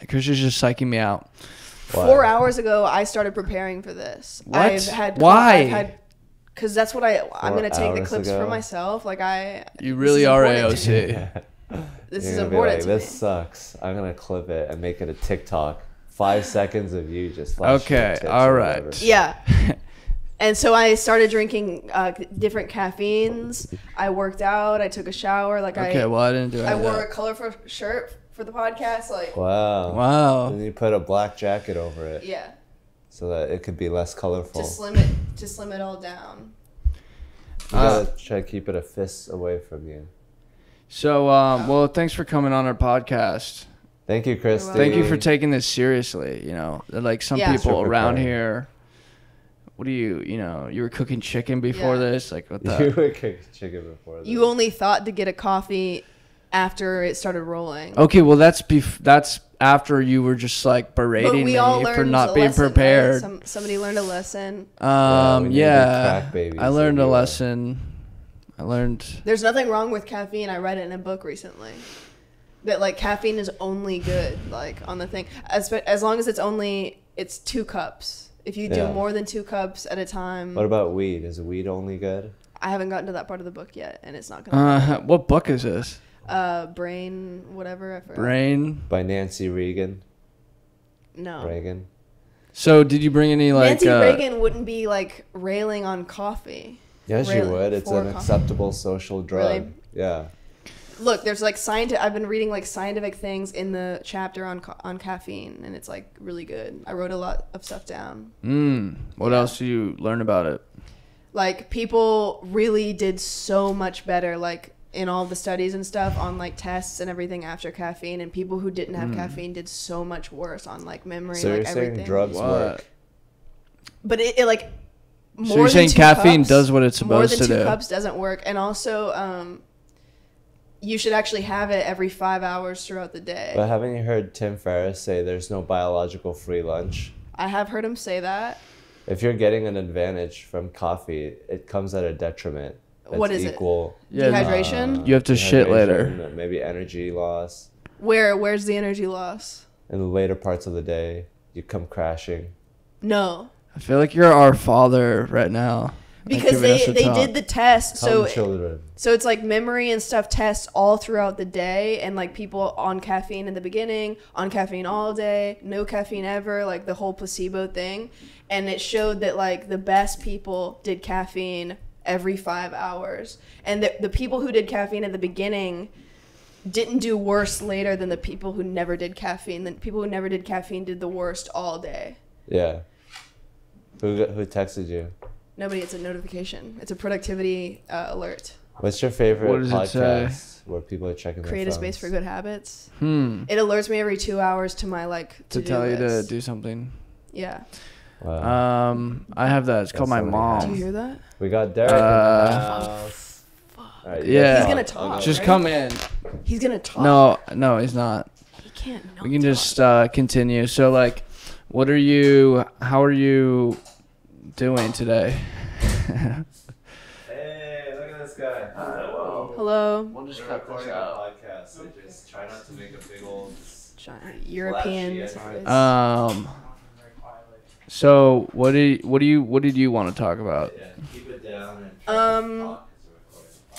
Kristy's just psyching me out. Wow. 4 hours ago, I started preparing for this. What? Why? Because that's what I'm going to take the clips for myself. You really are AOC. This is important to me. This sucks. I'm going to clip it and make it a TikTok. 5 seconds of you just okay, all right. Yeah. And so I started drinking different caffeines. I worked out. I took a shower. I didn't do it. I wore a colorful shirt for the podcast. Wow. And you put a black jacket over it. Yeah. So that it could be less colorful. To slim it all down. You gotta try to keep it a fist away from you. So, well, thanks for coming on our podcast. Thank you, Kristy. Thank you for taking this seriously. You know, like some people around here. What do you were cooking chicken before this? Like, what the? You were cooking chicken before this. You only thought to get a coffee after it started rolling. Okay, well, that's after you were just like berating me for not being prepared. Right? Somebody learned a lesson. Yeah. I learned a lesson. There's nothing wrong with caffeine. I read it in a book recently. That like caffeine is only good like on the thing as long as it's 2 cups. If you do more than 2 cups at a time. What about weed? Is weed only good? I haven't gotten to that part of the book yet, and it's not gonna. What book is this? Brain, whatever. I forgot. Brain by Nancy Reagan. No. Reagan. So did you bring any like? Nancy Reagan wouldn't be like railing on coffee. Yes, you would. It's an acceptable social drug. Really? Yeah. Look, there's like I've been reading like scientific things in the chapter on caffeine, and it's like really good. I wrote a lot of stuff down. What else do you learn about it? Like people really did so much better, like in all the studies and stuff on like tests and everything after caffeine, and people who didn't have caffeine did so much worse on like memory. So you're saying drugs work? But it like more so you're saying caffeine does what it's supposed to do? More than 2 cups doesn't work, and also you should actually have it every 5 hours throughout the day. But haven't you heard Tim Ferriss say there's no biological free lunch? I have heard him say that. If you're getting an advantage from coffee, it comes at a detriment. What is equal. It? Dehydration? You have to shit later. Maybe energy loss. Where's the energy loss? In the later parts of the day, you come crashing. No. I feel like you're our father right now. Because they did the test, so it's like memory and stuff tests all throughout the day, and like people on caffeine in the beginning, on caffeine all day, no caffeine ever, like the whole placebo thing, and it showed that like the best people did caffeine every 5 hours, and the people who did caffeine at the beginning didn't do worse later than the people who never did caffeine. The people who never did caffeine did the worst all day. Yeah. Who texted you? Nobody. It's a notification. It's a productivity alert. What's your favorite podcast where people are checking their Create phones? a Space for Good Habits. It alerts me every 2 hours to my to tell you list. to do something. Yeah. Wow. I have that. It's called My Mom. Do you hear that? We got Derek in the house. Right, he's gonna talk. Just come in. He's gonna talk. No, he's not. He can't. We can just continue. So like, how are you doing today? Hey, look at this guy. Hello. We'll just recording a podcast. So just try not to make a big old European. So what did you want to talk about? Yeah, keep it down.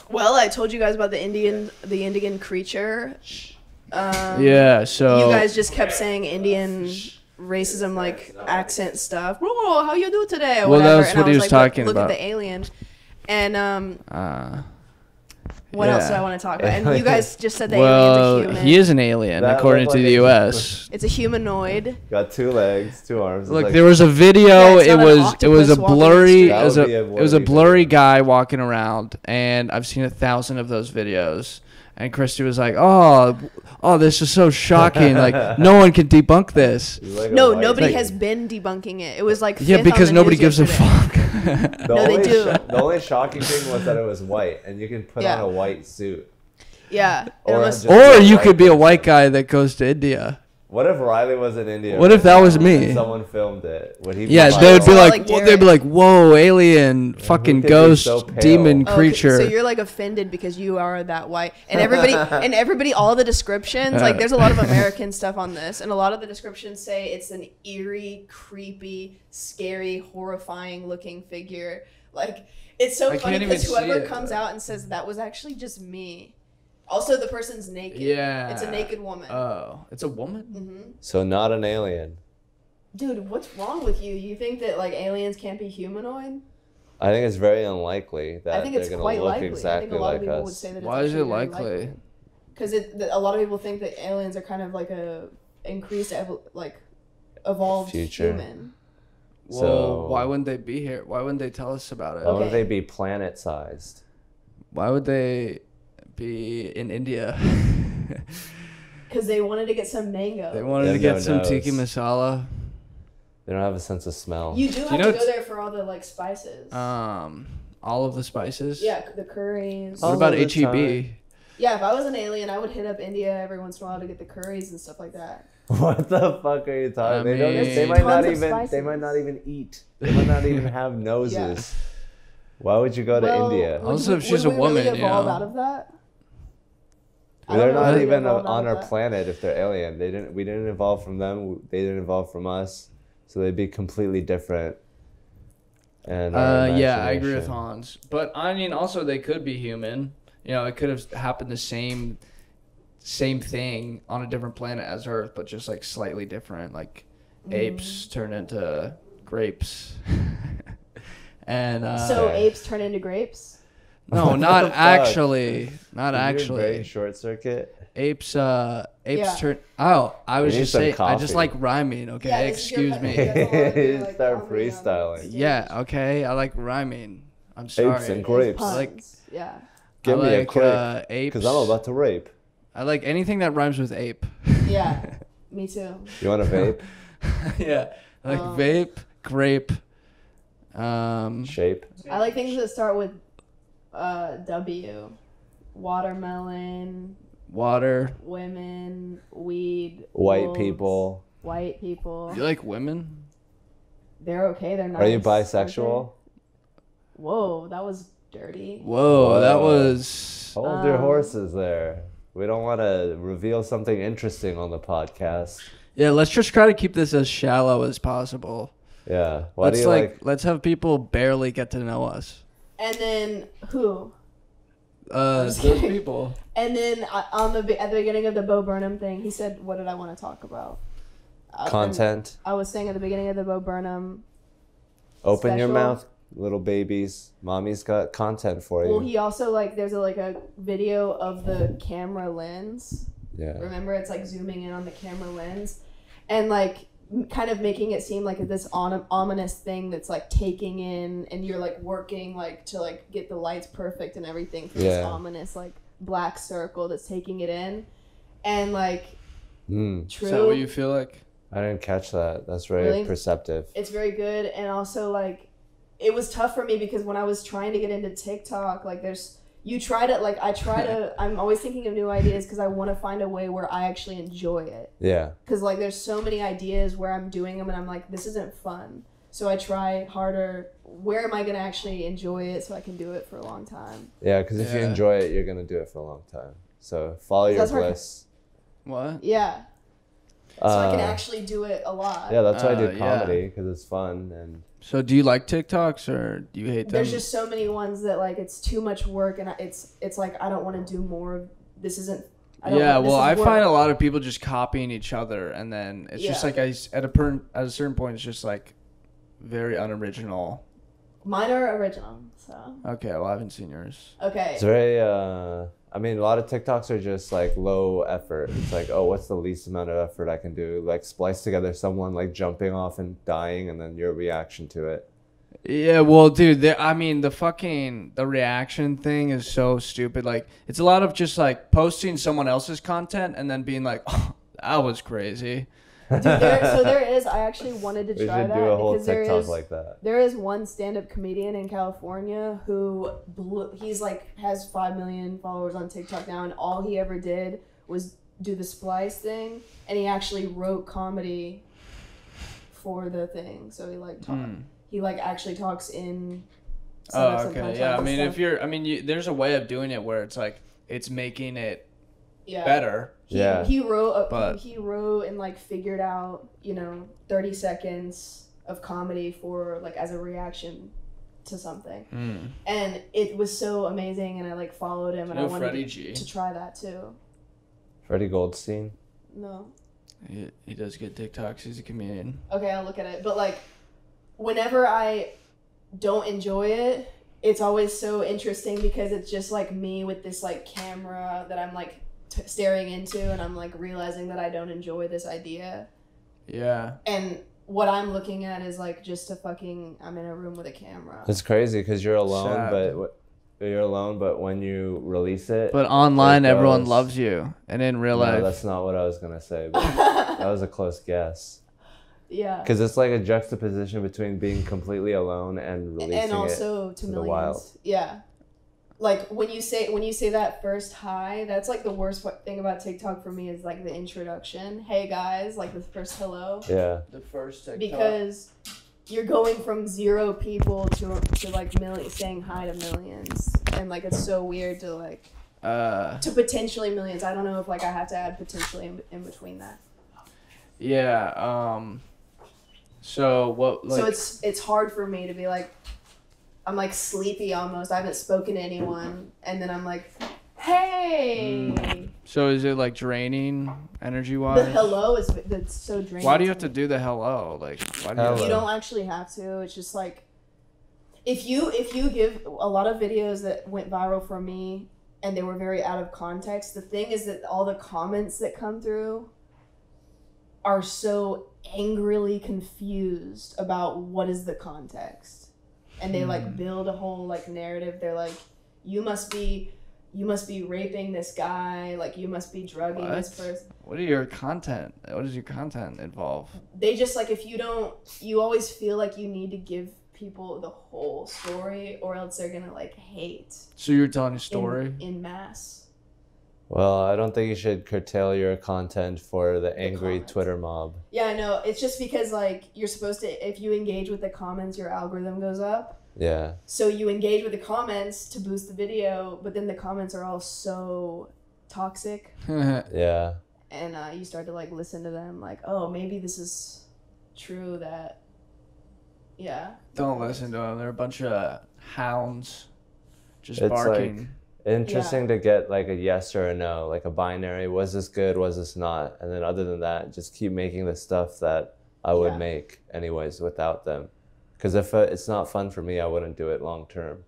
Well, I told you guys about the Indian creature. Yeah. So you guys just kept saying Indian racism, like accent stuff. Oh, how you do today? Or well, whatever. that's what he was talking about. Look at the alien. And what else do I want to talk about? And you guys just said the alien's a human. He is an alien, according to the U.S. It's a humanoid. Got 2 legs, 2 arms. Look, there was a video. It was a blurry guy walking around, and I've seen 1,000 of those videos. And Kristy was like, "Oh, this is so shocking! Like, no one can debunk this." No, nobody has been debunking it. It was like because nobody gives a fuck. No, they do. The only shocking thing was that it was white, and you can put on a white suit. Yeah. Or you could be a white guy that goes to India. What if Reilly was in India? What if that was me? Someone filmed it. Would he? Yeah, they would be like, they'd be like, "Whoa, alien, fucking ghost, demon creature." So you're like offended because you are that white, and everybody, all the descriptions, like there's a lot of American stuff on this, and a lot of the descriptions say it's an eerie, creepy, scary, horrifying looking figure. Like it's so funny because whoever comes out and says that was actually just me. Also, the person's naked. Yeah. It's a naked woman. Oh, it's a woman? Mm-hmm. So not an alien. Dude, what's wrong with you? You think that like aliens can't be humanoid? I think it's very unlikely that I think it's they're going quite to look likely. exactly I think a lot like of people us. would say that. Why is it likely? Because a lot of people think that aliens are kind of like a increased evolved future. Human. Well, So why wouldn't they be here? Why wouldn't they tell us about it? Why would they be planet-sized? Why would they be in India? Because they wanted to get some mango. They wanted to get some tiki masala. They don't have a sense of smell. You do have to go there for all the like spices. All of the spices. Yeah, the curries. What about HEB? Yeah, if I was an alien, I would hit up India every once in a while to get the curries and stuff like that. What the fuck are you talking? They might not even eat. They might not even have noses. Yeah. Why would you go to India? Also, if she's a woman, really evolve out of that? They're not even on our planet if they're alien. We didn't evolve from them. They didn't evolve from us. So they'd be completely different. And yeah, I agree with Hans. But I mean, also they could be human. You know, it could have happened the same thing on a different planet as Earth, but just like slightly different. Like apes turn into grapes. And so apes turn into grapes? No, not actually. Not actually. Very short circuit. Apes turn. Oh, I was just saying. I just like rhyming. Okay, yeah, excuse me. Start freestyling. Yeah, okay. I like rhyming. I'm sorry. Apes and grapes. Yeah. Give me a grape. Because I'm about to rape. I like anything that rhymes with ape. Yeah, me too. You want a vape? Yeah, I like vape, grape. Shape. I like things that start with W. Watermelon. Water. Women. Weed. White people. White people. You like women? They're okay. They're nice. Are you bisexual? Whoa, that was dirty. Whoa, that was... Hold your horses there. We don't want to reveal something interesting on the podcast. Yeah, let's just try to keep this as shallow as possible. Yeah. Let's have people barely get to know us. And then who? Those people. And then at the beginning of the Bo Burnham thing, he said, "What did I want to talk about?" Content. I was saying at the beginning of the Bo Burnham. Open your mouth, little babies. Mommy's got content for you. Well, he also there's a video of the camera lens. Yeah. Remember, it's like zooming in on the camera lens, and like kind of making it seem like this ominous thing that's like taking in, and you're like working like to like get the lights perfect and everything for this ominous like black circle that's taking it in, and like true. Is that what you feel like? I didn't catch that. That's very perceptive. It's very good, and also like it was tough for me because when I was trying to get into TikTok, like I'm always thinking of new ideas because I want to find a way where I actually enjoy it. Yeah. Because like there's so many ideas where I'm doing them and I'm like, this isn't fun. So I try harder. Where am I going to actually enjoy it so I can do it for a long time? Yeah, because if you enjoy it, you're going to do it for a long time. So follow your bliss. What? Yeah. So I can actually do it a lot. Yeah, that's why I do comedy, because it's fun. And so do you like TikToks or do you hate them? There's just so many ones that like it's too much work and it's like I don't want to do more of this. Isn't I find a lot of people just copying each other, and then it's just like at a certain point it's just like very unoriginal. Mine are original, so. Okay, well I haven't seen yours. Okay. It's very I mean, a lot of TikToks are just like low effort. It's like, oh, what's the least amount of effort I can do? Like splice together someone like jumping off and dying, and then your reaction to it. Yeah, well, dude, the reaction thing is so stupid. Like, it's a lot of just like posting someone else's content and then being like, oh, that was crazy. Dude, I actually wanted to try that. We should do a whole TikTok like that. There is one stand-up comedian in California who he's like has 5 million followers on TikTok now, and all he ever did was do the splice thing, and he actually wrote comedy for the thing. So he like he like actually talks in. Oh, okay. Yeah, I mean, there's a way of doing it where it's like it's making it better. He wrote and like figured out 30 seconds of comedy for like as a reaction to something, and it was so amazing. And I like followed him, and I wanted to try that too. Freddie Goldstein? No. He does good TikToks. He's a comedian. Okay, I'll look at it. But like, whenever I don't enjoy it, it's always so interesting because it's just like me with this like camera that I'm like staring into, and I'm like realizing that I don't enjoy this idea. Yeah. And what I'm looking at is like just I'm in a room with a camera. It's crazy because you're alone, but when you release it. But online, everyone loves you, and in real life. No, that's not what I was gonna say. But that was a close guess. Yeah. Because it's like a juxtaposition between being completely alone and releasing it to millions. The wild. Yeah. Like when you say that first hi, that's like the worst thing about TikTok for me is like the introduction. Hey guys, like the first hello. Yeah. The first TikTok. Because you're going from 0 people to like saying hi to millions, and like it's so weird to like to potentially millions. I don't know if like I have to add potentially in between that. Yeah. So what? Like, so it's hard for me to be like, I'm like sleepy almost. I haven't spoken to anyone, and then I'm like, hey. So is it like draining energy wise? The hello that's so draining. Why do you have to do the hello? Like, why do you don't actually have to. It's just like, if you give a lot of videos that went viral for me and they were very out of context. The thing is that all the comments that come through are so angrily confused about what is the context, and they like build a whole like narrative. They're like, you must be raping this guy, like you must be drugging this person. What does your content involve? They just like, if you always feel like you need to give people the whole story or else they're gonna like hate. So you're telling a story? In mass. Well, I don't think you should curtail your content for the angry Twitter mob. Yeah, I know. It's just because like you're supposed to, if you engage with the comments, your algorithm goes up. Yeah. So you engage with the comments to boost the video, but then the comments are all so toxic. Yeah. And you start to like listen to them like, oh, maybe this is true that, yeah. Don't listen to them. They're a bunch of hounds just it's barking. Like interesting to get like a yes or a no, like a binary. Was this good? Was this not? And then other than that, just keep making the stuff that I would make anyways without them. Because if it's not fun for me, I wouldn't do it long term.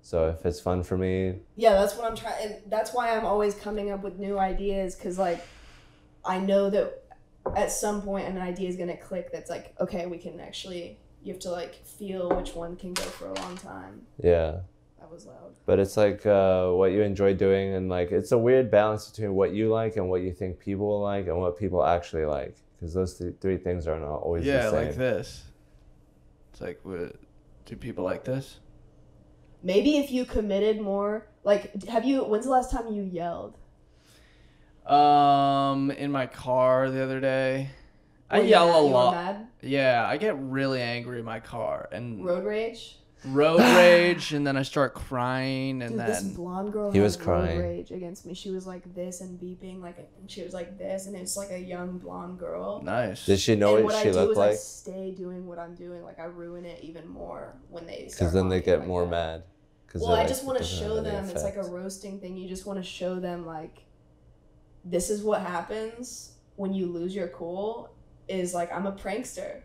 So if it's fun for me. Yeah, that's what I'm trying. And that's why I'm always coming up with new ideas. Because like, I know that at some point an idea is going to click that's like, okay, we can actually, you have to like feel which one can go for a long time. Yeah. That was loud. But it's like what you enjoy doing, and like it's a weird balance between what you like and what you think people will like and what people actually like. Because those three things are not always the same. Yeah, like this. It's like, do people like this? Maybe if you committed more, like, when's the last time you yelled? In my car the other day. I yell a lot. Mad? Yeah, I get really angry in my car. And road rage? Road rage, and then I start crying, and then this blonde girl was crying. Road rage against me. She was like this and beeping, like, and she was like this, and it's like a young blonde girl. Nice. Did she know what she looked like? I stay doing what I'm doing. Like I ruin it even more when they. Because then they get more mad. Well, I just want to show them. It's like a roasting thing. You just want to show them like, this is what happens when you lose your cool. Is like, I'm a prankster.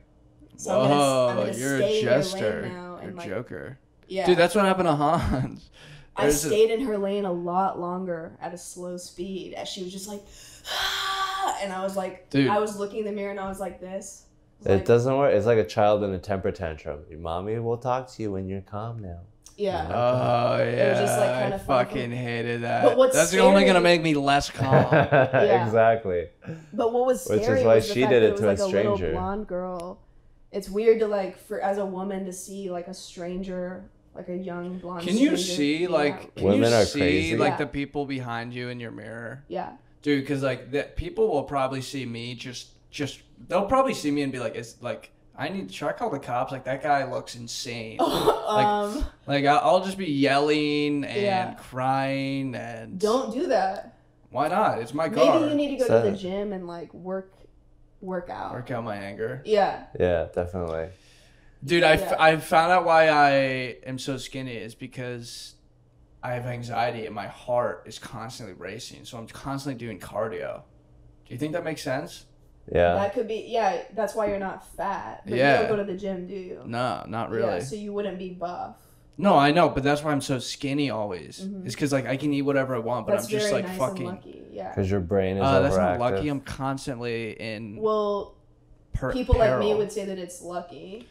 So whoa, you're a jester. You're a joker. Yeah. Dude, that's what happened to Hans. I stayed in her lane a lot longer at a slow speed as she was just like, ah! And I was like, dude. I was looking in the mirror and I was like this. It doesn't work. It's like a child in a temper tantrum. Your mommy will talk to you when you're calm now. Yeah. Oh, yeah. It was just like kind of fucking hated that. But that's only going to make me less calm. Yeah. Exactly. But what was scary, which is why she did it to a stranger. A little blonde girl. It's weird to like, as a woman, to see like a stranger, like a young blonde. Can you see like? Can women you see crazy. Like the people behind you in your mirror? Yeah. Dude, because like people will probably see me just they'll probably see me and be like, it's like, should I call the cops? Like, that guy looks insane. Like I'll just be yelling and crying and. Don't do that. Why not? It's my car. Maybe you need to go to the gym and like work out. Work out my anger. Yeah. Yeah, definitely. Dude, I found out why I am so skinny is because I have anxiety and my heart is constantly racing. So I'm constantly doing cardio. Do you think that makes sense? Yeah. That could be, that's why you're not fat. But you don't go to the gym, do you? No, not really. Yeah, so you wouldn't be buff. No, I know, but that's why I'm so skinny always. Mm-hmm. It's because like I can eat whatever I want, but that's I'm just like nice fucking. And lucky. Yeah. Because your brain is overactive. That's not lucky. I'm constantly in. Well, people like me would say that it's lucky.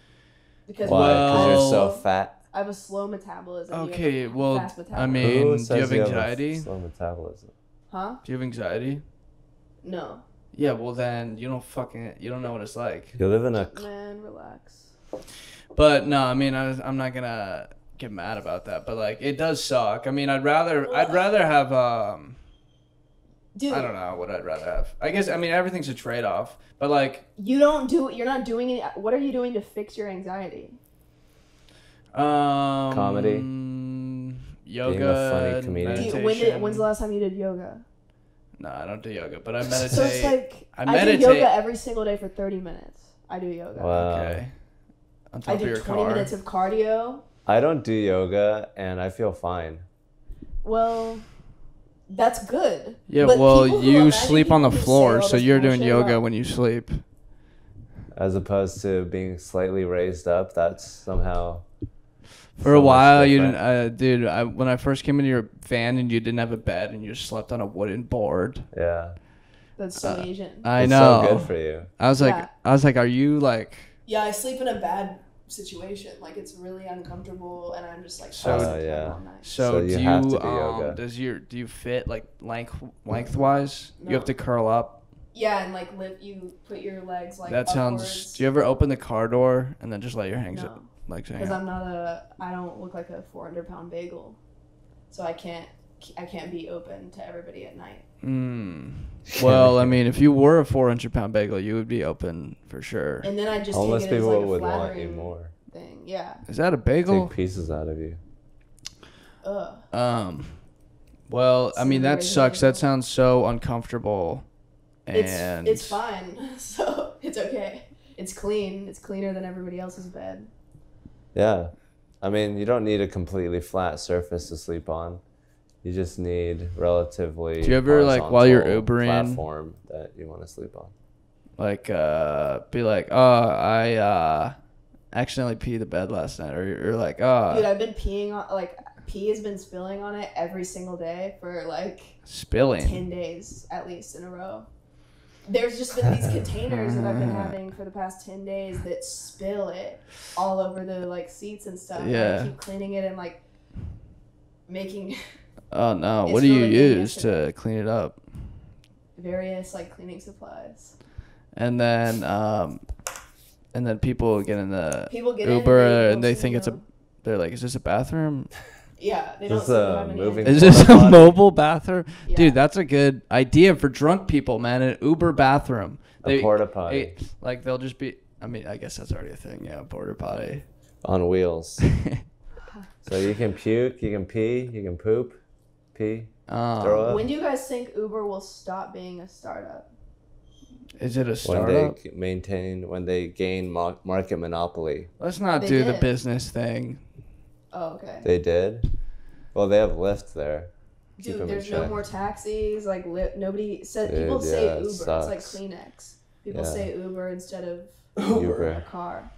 Because Because you're so fat. I have a slow metabolism. Okay, well, fast metabolism. I mean, do you have anxiety? Slow metabolism. Huh? Do you have anxiety? No. Yeah, well then you don't know what it's like. You live in a. Man, relax. But no, I mean, I'm not gonna get mad about that, but like it does suck. I mean, I'd rather have Dude. I don't know what I'd rather have. I guess everything's a trade-off, but like you're not doing it. What are you doing to fix your anxiety? Comedy, yoga, being a funny comedian. When's the last time you did yoga? No, I don't do yoga, but I meditate. So it's like I do yoga every single day for 30 minutes. I do yoga. Wow. Okay. On top I of do your 20 minutes of cardio. I don't do yoga, and I feel fine. Well, that's good. Yeah, but you sleep on the floor, so you're doing yoga when you sleep. As opposed to being slightly raised up, that's somehow... For a while, you didn't... dude, when I first came into your van and you didn't have a bed and you just slept on a wooden board. Yeah. That's so Asian. I know. It's so good for you. I was like, are you like... Yeah, I sleep in a bad situation. Like, it's really uncomfortable, and I'm just like... all night. So you have to do yoga. Do you fit like lengthwise? No. You have to curl up. Yeah, and like you put your legs like. That upwards. sounds. Do you ever open the car door and then just let your legs hang Because I don't look like a 400-pound bagel, so I can't be open to everybody at night. Well, if you were a 400-pound bagel, you would be open for sure. And then I just homeless take it people as like a would want you more. Thing. Yeah. Is that a bagel? Take pieces out of you. Well, that sucks. That sounds so uncomfortable. And it's fine. So it's okay. It's clean. It's cleaner than everybody else's bed. Yeah. You don't need a completely flat surface to sleep on. You just need relatively. Do you ever while you're Ubering platform that you want to sleep on? Be like, I accidentally peed the bed last night, or you're like, Dude, I've been peeing on pee has been spilling on it every single day for 10 days at least in a row. There's just been these containers that I've been having for the past 10 days that spill it all over the seats and stuff. Yeah. And I keep cleaning it and making. Oh no! What do you use to clean it up? Various cleaning supplies. And then people get in the Uber and they think they're like, is this a bathroom? Yeah, they don't have any. Is this a mobile bathroom? Yeah. Dude, that's a good idea for drunk people, man. An Uber bathroom. A porta potty. They'll just be. I guess that's already a thing. Yeah, porta potty. On wheels. So you can puke, you can pee, you can poop, pee, throw up. When do you guys think Uber will stop being a startup? Is it a startup? When they gain market monopoly. Let's not do the business thing. Oh, okay. They did? Well, they have Lyft there. Dude, there's no more taxis. Nobody said. People say Uber. It's like Kleenex. People say Uber instead of Uber. A car.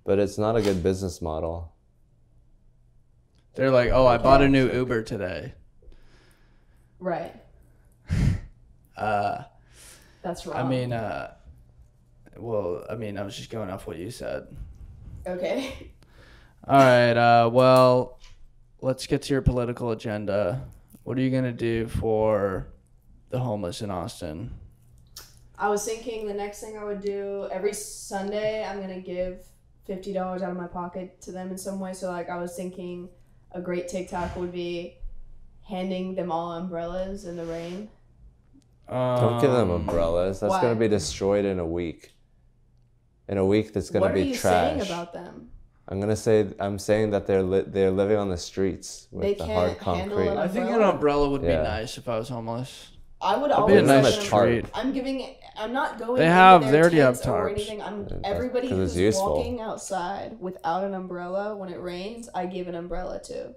But it's not a good business model. They're like, oh, I bought a new Uber today. Right. That's wrong. I was just going off what you said. Okay. All right. Well, let's get to your political agenda. What are you going to do for the homeless in Austin? I was thinking the next thing I would do, every Sunday, I'm going to give $50 out of my pocket to them in some way. So, I was thinking a great TikTok would be handing them all umbrellas in the rain. Don't give them umbrellas. That's going to be destroyed in a week. In a week, that's going to be trash. What are you saying about them? I'm saying that they're living on the streets with the hard concrete. I think an umbrella would be nice if I was homeless. I would always be a nice treat. I'm not going. They already have tarps. Or anything. Everybody who's walking outside without an umbrella when it rains, I give an umbrella to.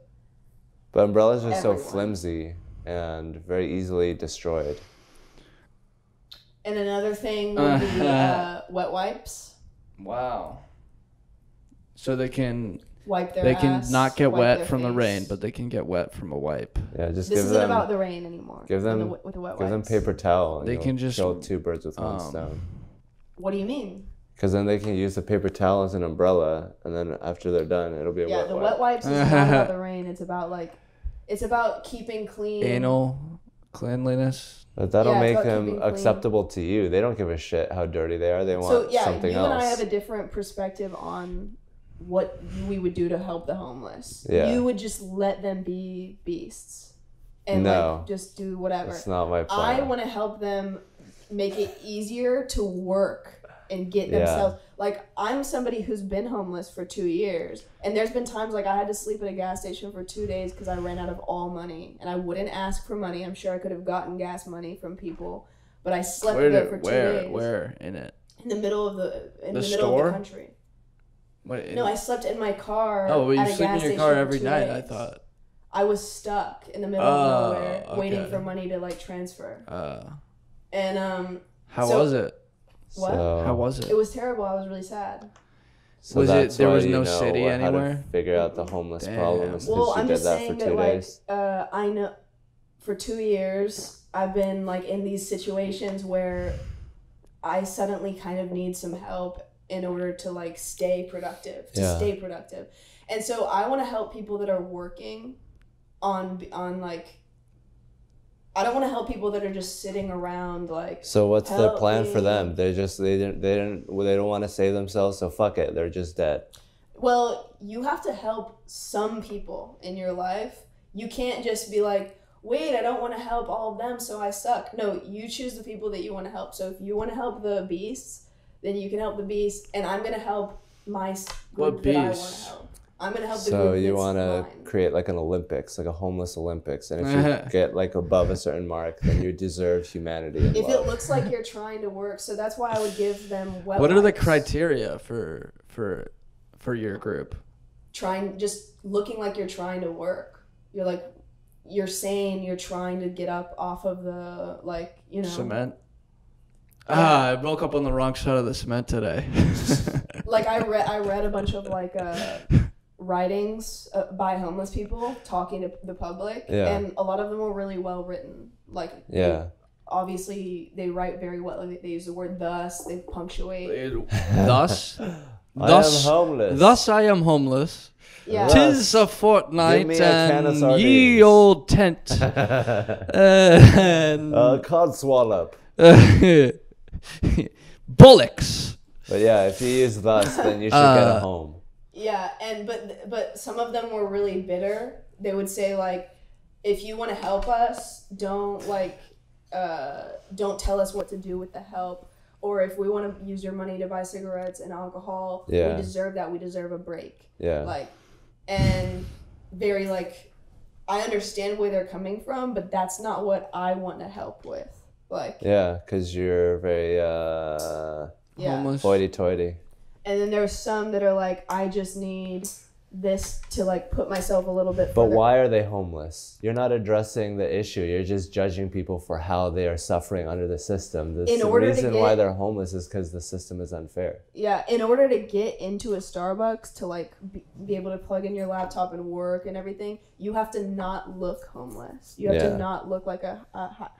But umbrellas are so flimsy and very easily destroyed. And another thing would be wet wipes. Wow. So they can wipe their ass. They can not get wet from the rain, but they can get wet from a wipe. Yeah, just this give them. isn't about the rain anymore. Give them with the wet wipes. Give them paper towel. And they can just kill two birds with one stone. What do you mean? Because then they can use the paper towel as an umbrella, and then after they're done, it'll be a wet wipe. Yeah, the wet wipes is not about the rain. It's about keeping clean. Anal cleanliness. But that'll make them acceptable to you. They don't give a shit how dirty they are. They want something else. You and I have a different perspective on what we would do to help the homeless. Yeah. You would just let them be beasts and just do whatever. That's not my plan. I want to help them make it easier to work and get themselves. Like, I'm somebody who's been homeless for 2 years, and there's been times like I had to sleep at a gas station for 2 days because I ran out of all money, and I wouldn't ask for money. I'm sure I could have gotten gas money from people, but I slept there for 2 days. Where in it? In the middle of the country. No, I slept in my car. Oh, well, you sleep in your car every night, I thought. I was stuck in the middle of nowhere waiting for money to transfer. And how was it? What? How was it? It was terrible. I was really sad. So there was no city anywhere? How to figure out the homeless problem. Well, I'm just saying that I know for 2 years I've been in these situations where I suddenly kind of need some help in order to stay productive, and so I want to help people that are working on I don't want to help people that are just sitting around So what's the plan for them? They don't want to save themselves, so fuck it, they're just dead. Well, you have to help some people in your life. You can't just be like, wait, I don't want to help all of them, so I suck. No, you choose the people that you want to help. So if you want to help the beasts, then you can help the beasts, and I'm gonna help my group that I want to help. I'm gonna help the group. So you want to create an Olympics, a homeless Olympics, and if you get above a certain mark, then you deserve humanity. And if it looks like you're trying to work, so that's why I would give them wet What wipes. are the criteria for your group? Just looking like you're trying to work. You're saying you're trying to get up off of the cement. I woke up on the wrong side of the cement today. I read a bunch of writings by homeless people talking to the public, and a lot of them were really well written. Obviously they write very well. They use the word thus. They punctuate. Thus. I am homeless. Thus I am homeless. Yeah. 'Tis a fortnight and ye old tent. And codswallop. Bullocks. But if you use thus, then you should get a home. Yeah, but some of them were really bitter. They would say if you want to help us, don't tell us what to do with the help. Or if we want to use your money to buy cigarettes and alcohol, we deserve that. We deserve a break. Yeah. And very I understand where they're coming from, but that's not what I want to help with. Because you're very homeless, hoity-toity. And then there's some that are I just need this to put myself a little bit But further. why are they homeless? You're not addressing the issue. You're just judging people for how they are suffering under the system. The reason why they're homeless is because the system is unfair. Yeah, in order to get into a Starbucks to be able to plug in your laptop and work and everything, you have to not look homeless. You have to not look like a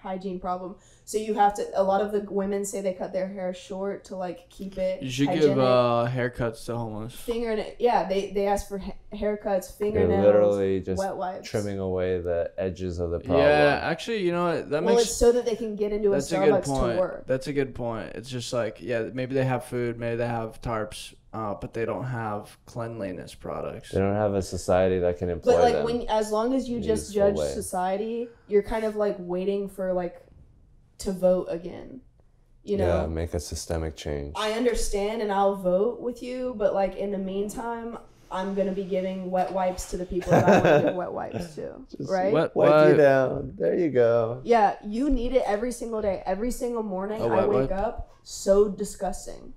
hygiene problem. So you have to. A lot of the women say they cut their hair short to keep it. You should hygienic. give haircuts to homeless. They ask for haircuts, fingernails, You're literally just wet wipes. trimming away the edges of the problem. Yeah, actually, you know what? It's so that they can get into a Starbucks to work. That's a good point. It's just maybe they have food, maybe they have tarps, but they don't have cleanliness products. They don't have a society that can employ them. As long as you just judge society, you're kind of waiting for to vote again. You know? Yeah, make a systemic change. I understand and I'll vote with you, but like in the meantime, I'm going to be giving wet wipes to the people that I want to give wet wipes to, right? Wipe you down. There you go. Yeah, you need it every single day. Every single morning I wake up so disgusting.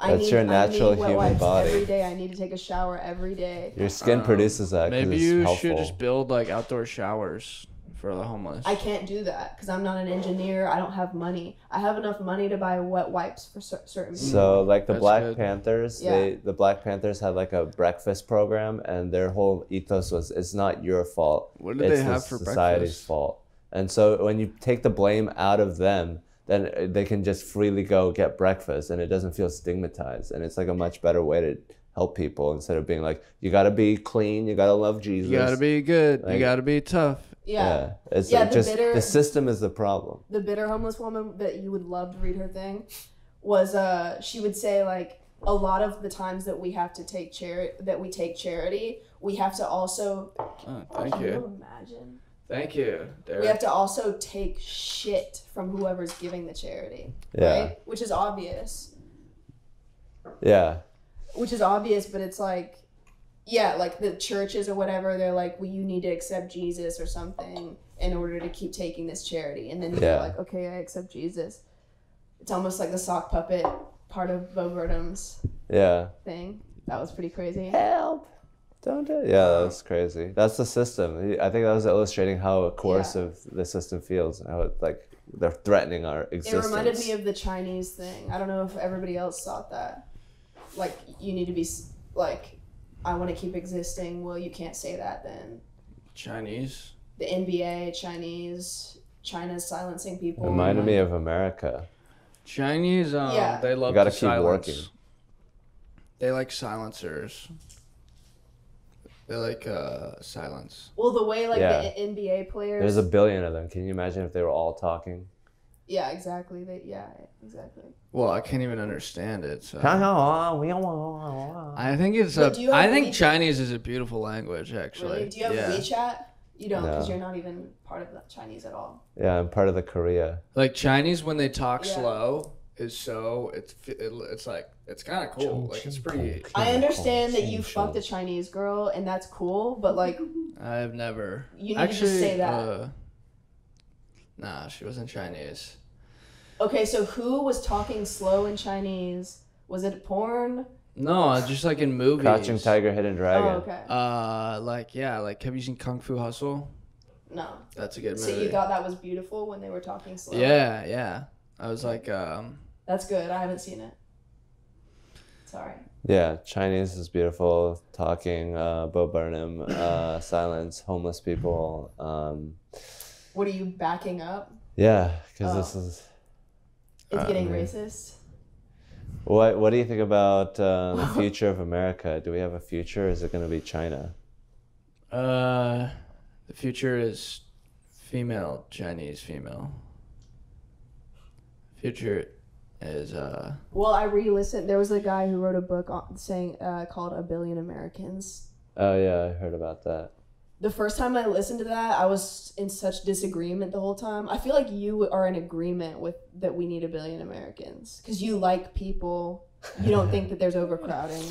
That's your natural human body. Every day I need to take a shower every day. Your skin produces that. Maybe you should just build like outdoor showers for the homeless. I can't do that because I'm not an engineer. I don't have money. I have enough money to buy wet wipes for certain people. So like the Black Panthers, the Black Panthers had like a breakfast program, and their whole ethos was, it's not your fault. What do they have for society's breakfast? Fault. And so when you take the blame out of them, then they can just freely go get breakfast, and it doesn't feel stigmatized. And it's like a much better way to help people instead of being like, you got to be clean, you got to love Jesus. You got to be good, you got to be tough. Yeah. It's like the system is the problem. The bitter homeless woman that you would love to read her thing was she would say like a lot of the times that we have to take charity, we have to also thank you. Can you imagine? Thank you. We have to also take shit from whoever's giving the charity. Yeah. Right? Which is obvious. Yeah. Which is obvious, but it's like, yeah, like the churches or whatever, they're like, well, you need to accept Jesus or something in order to keep taking this charity. And then you're like, okay, I accept Jesus. It's almost like the sock puppet part of Bo Burnham's thing. That was pretty crazy. Help! Don't do it. Yeah, that was crazy. That's the system. I think that was illustrating how coercive the system feels. How it, like they're threatening our existence. It reminded me of the Chinese thing. I don't know if everybody else thought that. Like, you need to be like, I want to keep existing. Well, you can't say that then. Chinese? The NBA, China's silencing people. Reminded me of America. Chinese, they love to keep silence. Working. They like silencers. They like silence. Well, the way like the NBA players. There's a billion of them. Can you imagine if they were all talking? Yeah, exactly. Exactly. Well, I can't even understand it. So. I think it's I think Chinese is a beautiful language, actually. Really? Do you have WeChat? You don't, because you're not even part of the Chinese at all. Yeah, I'm part of the Korea. Like Chinese, when they talk slow, is so it's like it's kind of cool. Like it's pretty. I understand that you fucked a Chinese girl, and that's cool, but like. I've never. You need to just say that. Nah, she wasn't Chinese. Okay, so who was talking slow in Chinese? Was it porn? No, just like in movies. Crouching Tiger, Hidden Dragon. Oh, okay. Like have you seen Kung Fu Hustle? No. That's a good movie. So you thought that was beautiful when they were talking slow? Yeah. I was like, That's good. I haven't seen it. Sorry. Yeah, Chinese is beautiful. Talking, Bo Burnham, silence, homeless people. What are you backing up? Yeah, because this is. It's getting racist. What do you think about the future of America? Do we have a future? Or is it going to be China? The future is female, Chinese female. Future is Well, I re-listened. There was a guy who wrote a book saying called "A Billion Americans." Oh yeah, I heard about that. The first time I listened to that, I was in such disagreement the whole time. I feel like you are in agreement with that we need 1 billion Americans because you like people. You don't think that there's overcrowding.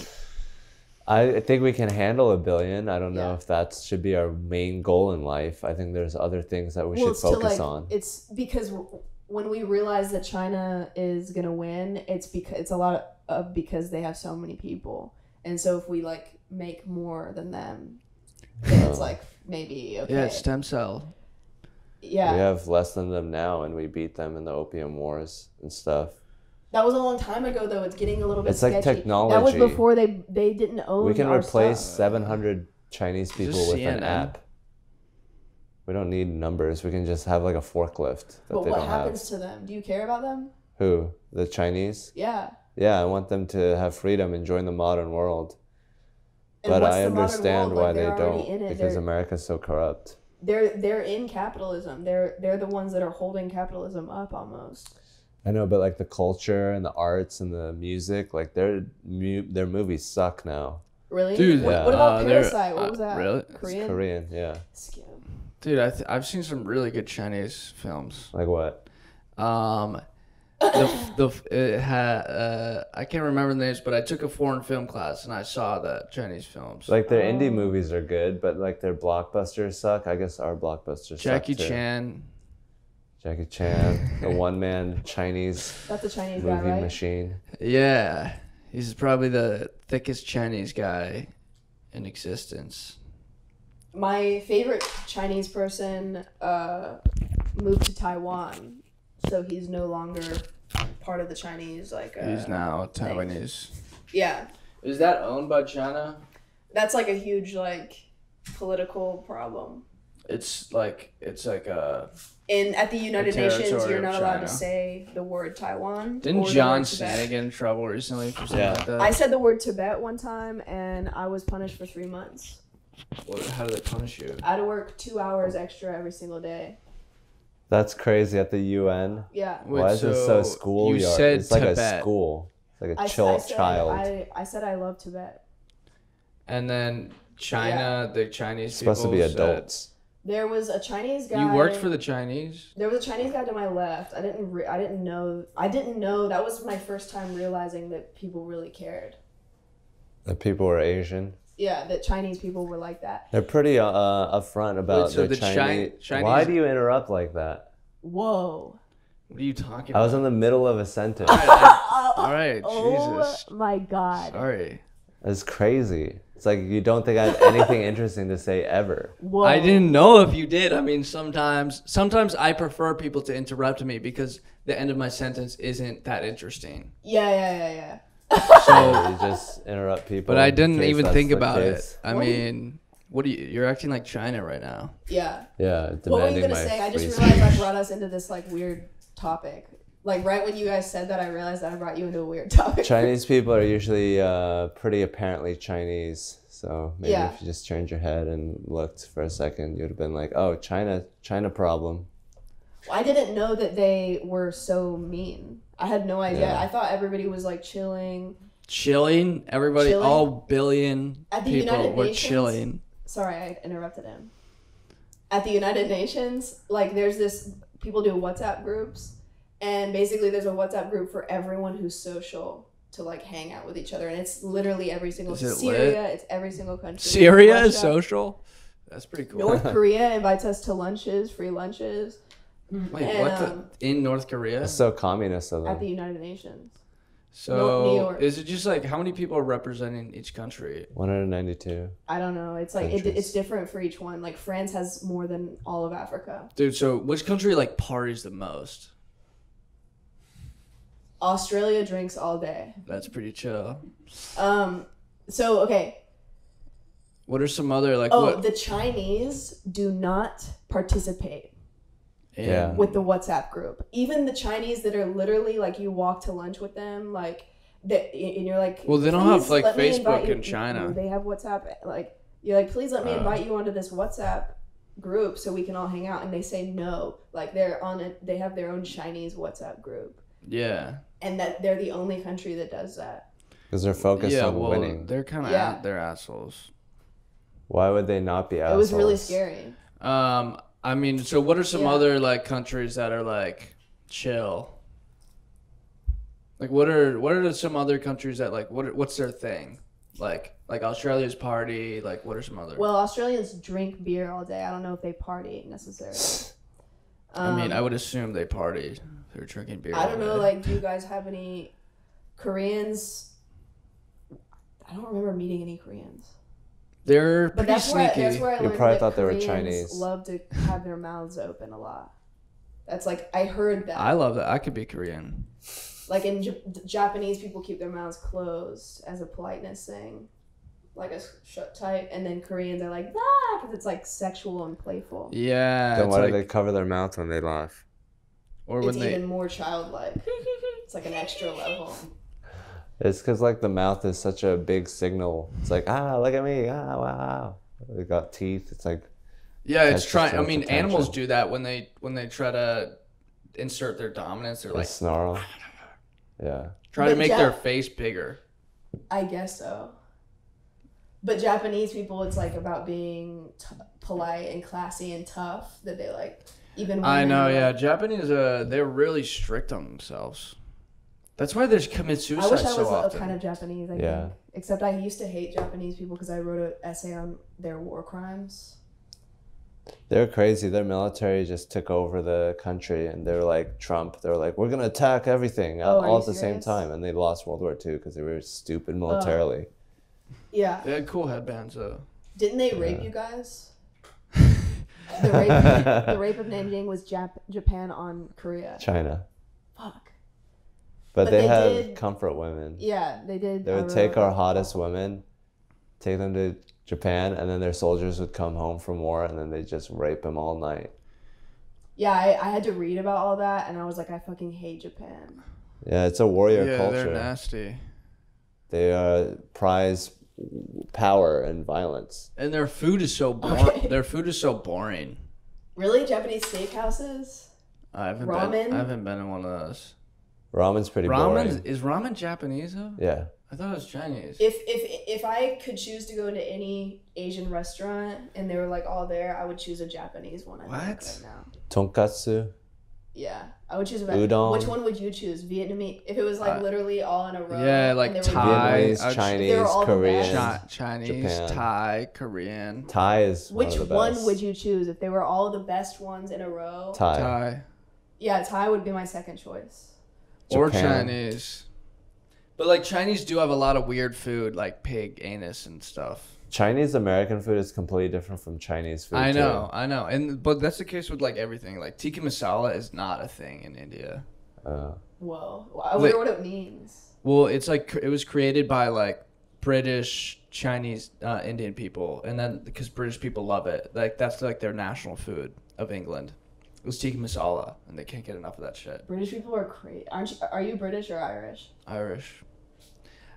I think we can handle 1 billion. I don't know if that should be our main goal in life. I think there's other things that we should focus on. It's because when we realize that China is gonna win, it's a lot of because they have so many people, and so if we like make more than them. It's like maybe okay. Yeah, it's stem cell. Yeah. We have less than them now, and we beat them in the opium wars and stuff. That was a long time ago, though. It's getting a little bit sketchy. It's like technology. That was before they didn't own. We can our replace stuff. 700 Chinese people with an app. We don't need numbers. We can just have like a forklift. But what happens to them? Do you care about them? Who? The Chinese? Yeah. Yeah, I want them to have freedom and join the modern world. But I understand why they don't, because America's so corrupt. They're in capitalism. They're the ones that are holding capitalism up almost. I know, but like the culture and the arts and the music, like their movies suck now. Really? Dude, what about Parasite? What was that? Really? Korean? It's Korean, yeah. Skip. Dude, I've seen some really good Chinese films. Like what? I can't remember the names, but I took a foreign film class and I saw the Chinese films. Like their indie movies are good, but like their blockbusters suck. I guess our blockbusters Jackie suck too. Chan, the one-man Chinese That's a Chinese movie guy, right? machine. Yeah, he's probably the thickest Chinese guy in existence. My favorite Chinese person moved to Taiwan, so he's no longer part of the Chinese he's now Taiwanese. Yeah. Is that owned by China? That's like a huge political problem. It's like a. And at the United Nations, you're not allowed to say the word Taiwan. Didn't John Cena get in trouble recently for something like that? I said the word Tibet one time, and I was punished for 3 months. How did they punish you? I had to work 2 hours extra every single day. That's crazy at the UN. Yeah. Why is it so schoolyard? You said it's like Tibet. a school. It's like a child. I said I love Tibet. And then China, the Chinese it's supposed to be adults. There was a Chinese guy. You worked for the Chinese? There was a Chinese guy to my left. I didn't know. That was my first time realizing that people really cared. That people were Asian? Yeah, that Chinese people were like that. They're pretty upfront about their Chinese. Why do you interrupt like that? Whoa. What are you talking about? I was in the middle of a sentence. All right, Jesus. Oh my God. Sorry. That's crazy. It's like you don't think I have anything interesting to say ever. Whoa. I didn't know if you did. I mean, sometimes I prefer people to interrupt me because the end of my sentence isn't that interesting. Yeah. So you just interrupt people. But I didn't even think about it. I mean, you're acting like China right now. Yeah. Yeah, what were you going to say? I just realized I brought us into this weird topic. Right when you guys said that, I realized that I brought you into a weird topic. Chinese people are usually pretty apparently Chinese. So maybe if you just turned your head and looked for a second, you'd have been like, oh, China problem. I didn't know that they were so mean. I had no idea. Yeah. I thought everybody was chilling. Chilling? Everybody, all billion at the people United were Nations, chilling. Sorry, I interrupted him. At the United Nations, there's this, people do WhatsApp groups. And basically there's a WhatsApp group for everyone who's social to hang out with each other. And it's literally every single Syria, it's every single country. Syria is social? That's pretty cool. North Korea invites us to lunches, free lunches. Wait, in North Korea? It's so communist of them. At the United Nations. So New York. Is it just how many people are representing each country? 192. I don't know. It's it's different for each one. France has more than all of Africa. Dude, so which country parties the most? Australia drinks all day. That's pretty chill. So okay. What are some other the Chinese do not participate with the WhatsApp group. Even the Chinese that are literally you walk to lunch with them that, and you're well, they don't have Facebook in China. They have WhatsApp. You're please let me invite you onto this WhatsApp group so we can all hang out, and they say no. They're on it. They have their own Chinese WhatsApp group. Yeah. And that they're the only country that does that. Because they're focused on winning. They're kind of they're assholes. Why would they not be assholes? It was really scary. I mean, so what are some other countries that are chill? What are some other countries that what's their thing? Like Australia's party. What are some other? Well, Australians drink beer all day. I don't know if they party necessarily. I mean, I would assume they party. They're drinking beer. I don't know. Do you guys have any Koreans? I don't remember meeting any Koreans. They're pretty sneaky. That's where I learned probably thought Koreans they were Chinese. Love to have their mouths open a lot. That's I heard that. I love that. I could be Korean. In Japanese, people keep their mouths closed as a politeness thing, a shut tight, and then Koreans are ah, because it's sexual and playful. Yeah. Then why do they cover their mouth when they laugh? Or it's even more childlike. It's an extra level. It's because the mouth is such a big signal. It's look at me, wow. They got teeth. It's yeah, it's trying. I mean, animals do that when they try to insert their dominance. They're snarl. Yeah. Try to make their face bigger. I guess so. But Japanese people, it's about being polite and classy and tough. That they Even I know, yeah. Japanese, they're really strict on themselves. That's why they commit suicide so often. I wish I was kind of Japanese, I think. Except I used to hate Japanese people because I wrote an essay on their war crimes. They're crazy. Their military just took over the country, and they're like Trump. They're like, we're going to attack everything all at the same time. And they lost World War II because they were stupid militarily. Yeah. They had cool headbands, though. Didn't they rape you guys? The rape of Nanjing was Japan on Korea. China. Fuck. But they had comfort women. Yeah, they did. They would take our hottest women, take them to Japan, and then their soldiers would come home from war, and then they'd just rape them all night. Yeah, I had to read about all that, and I was like, I fucking hate Japan. Yeah, it's a warrior culture. Yeah, they're nasty. They prize power and violence. And their food is so boring. Okay. Their food is so boring. Really? Japanese steakhouses? I haven't been in one of those. Ramen's pretty boring. Is ramen Japanese though? Yeah. I thought it was Chinese. If I could choose to go into any Asian restaurant and they were like all there, I would choose a Japanese one. What? Right now. Tonkatsu. Yeah, I would choose udon. Which one would you choose? Vietnamese? If it was like literally all in a row. Yeah, like Thai, Vietnamese, Chinese, Korean, Chinese, Japan. Thai, Korean. Thai is which one of the one best. would you choose if they were all the best ones in a row? Thai. Yeah, Thai would be my second choice. Japan. Or Chinese. But like Chinese do have a lot of weird food, like pig anus and stuff. Chinese American food is completely different from Chinese food. I know. But that's the case with like everything. Like tikka masala is not a thing in India. Whoa. I wonder what it means. Well, it's like it was created by like British, Chinese, Indian people, and then because British people love it, like that's like their national food of England. It was tikka masala, and they can't get enough of that shit. British people are crazy. Are you British or Irish? Irish.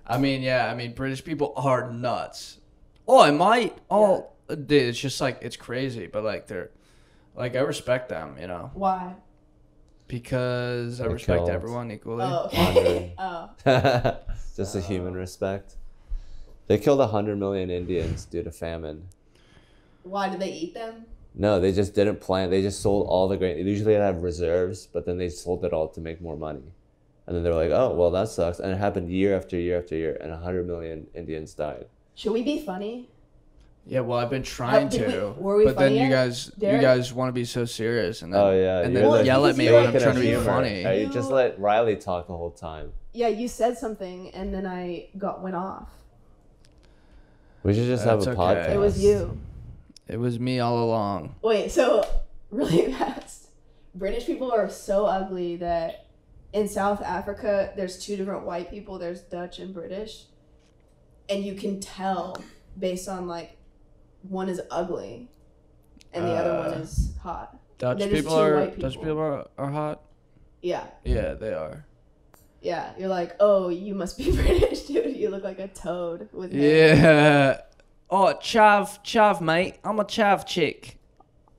I mean, British people are nuts. Oh, I might. Oh, yeah. Dude, it's just like it's crazy, but like they're, like I respect them, you know. Why? Because I respect everyone equally. Oh, okay. Just a human respect. They killed 100 million Indians due to famine. Why did they eat them? No, they just didn't plant. They just sold all the grain. Usually they have reserves, but then they sold it all to make more money. And then they were like, oh, well, that sucks. And it happened year after year after year, and 100 million Indians died. Should we be funny? Yeah, well, I've been trying to. Were we but funny then yet? you guys want to be so serious, and then and then yell at me when I'm trying to be funny. You just let Reilly talk the whole time. Yeah, you said something, and then I went off. We should just have a podcast. It was you. It was me all along. Wait, so really fast. British people are so ugly that in South Africa, there's two different white people. There's Dutch and British. And you can tell based on like one is ugly and the other one is hot. Dutch people are hot? Yeah. Yeah, they are. Yeah, you're like, oh, you must be British, dude. You look like a toad with hair. Yeah. Oh, chav, mate. I'm a chav chick.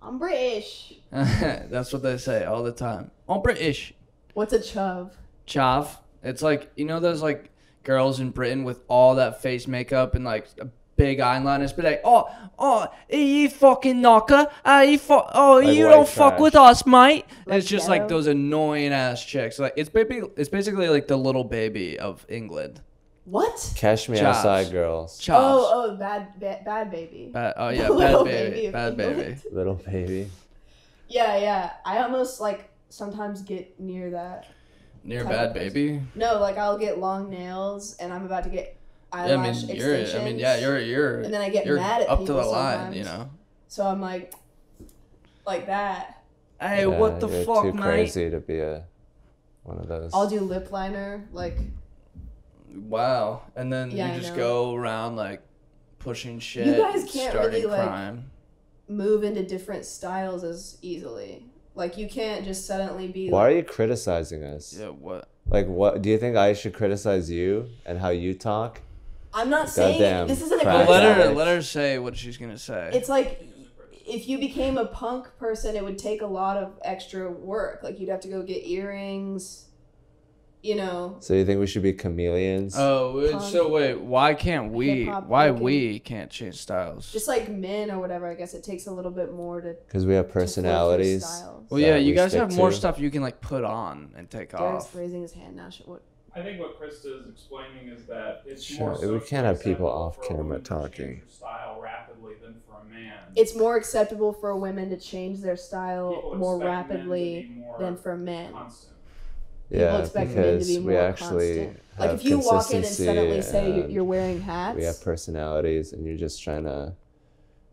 I'm British. That's what they say all the time. I'm British. What's a chav? Chav. It's like, you know those like girls in Britain with all that face makeup and like a big eyeliners, but like, oh, you fucking knocker. You don't fuck with us, mate. Like it's just like those annoying ass chicks. Like it's basically like the little baby of England. What? Cash Me Outside girls. Chavs. Oh, bad baby. Bad baby. Little baby. Yeah. I almost like sometimes get near that. Near bad baby? No, like I'll get long nails and I'm about to get eyelash extensions. You're. And then I get mad at up people to the sometimes. line, you know. So I'm like that. Hey, what the fuck, too mate? Crazy to be one of those. I'll do lip liner, like. Wow, and then you just go around like pushing shit. You guys can't starting really crime. Like move into different styles as easily. Like you can't just suddenly be. Why are you criticizing us? Yeah, what? Like what? Do you think I should criticize you and how you talk? I'm not saying this isn't a let her say what she's gonna say. It's like if you became a punk person, it would take a lot of extra work. Like you'd have to go get earrings. You know. So you think we should be chameleons? Oh, so wait, why can't we? Why we can't change styles? Just like men or whatever, I guess it takes a little bit more to. Because we have personalities. Well, yeah, you guys have more stuff you can like put on and take Derek's off. raising his hand now. I think what Krista is explaining is that it's sure. more. We can't have people off camera talking. Style rapidly than for a man. It's more acceptable for women to change their style more rapidly than for men. Constant. Yeah, because we actually have like if you walk in and suddenly say you're wearing hats. We have personalities, and you're just trying to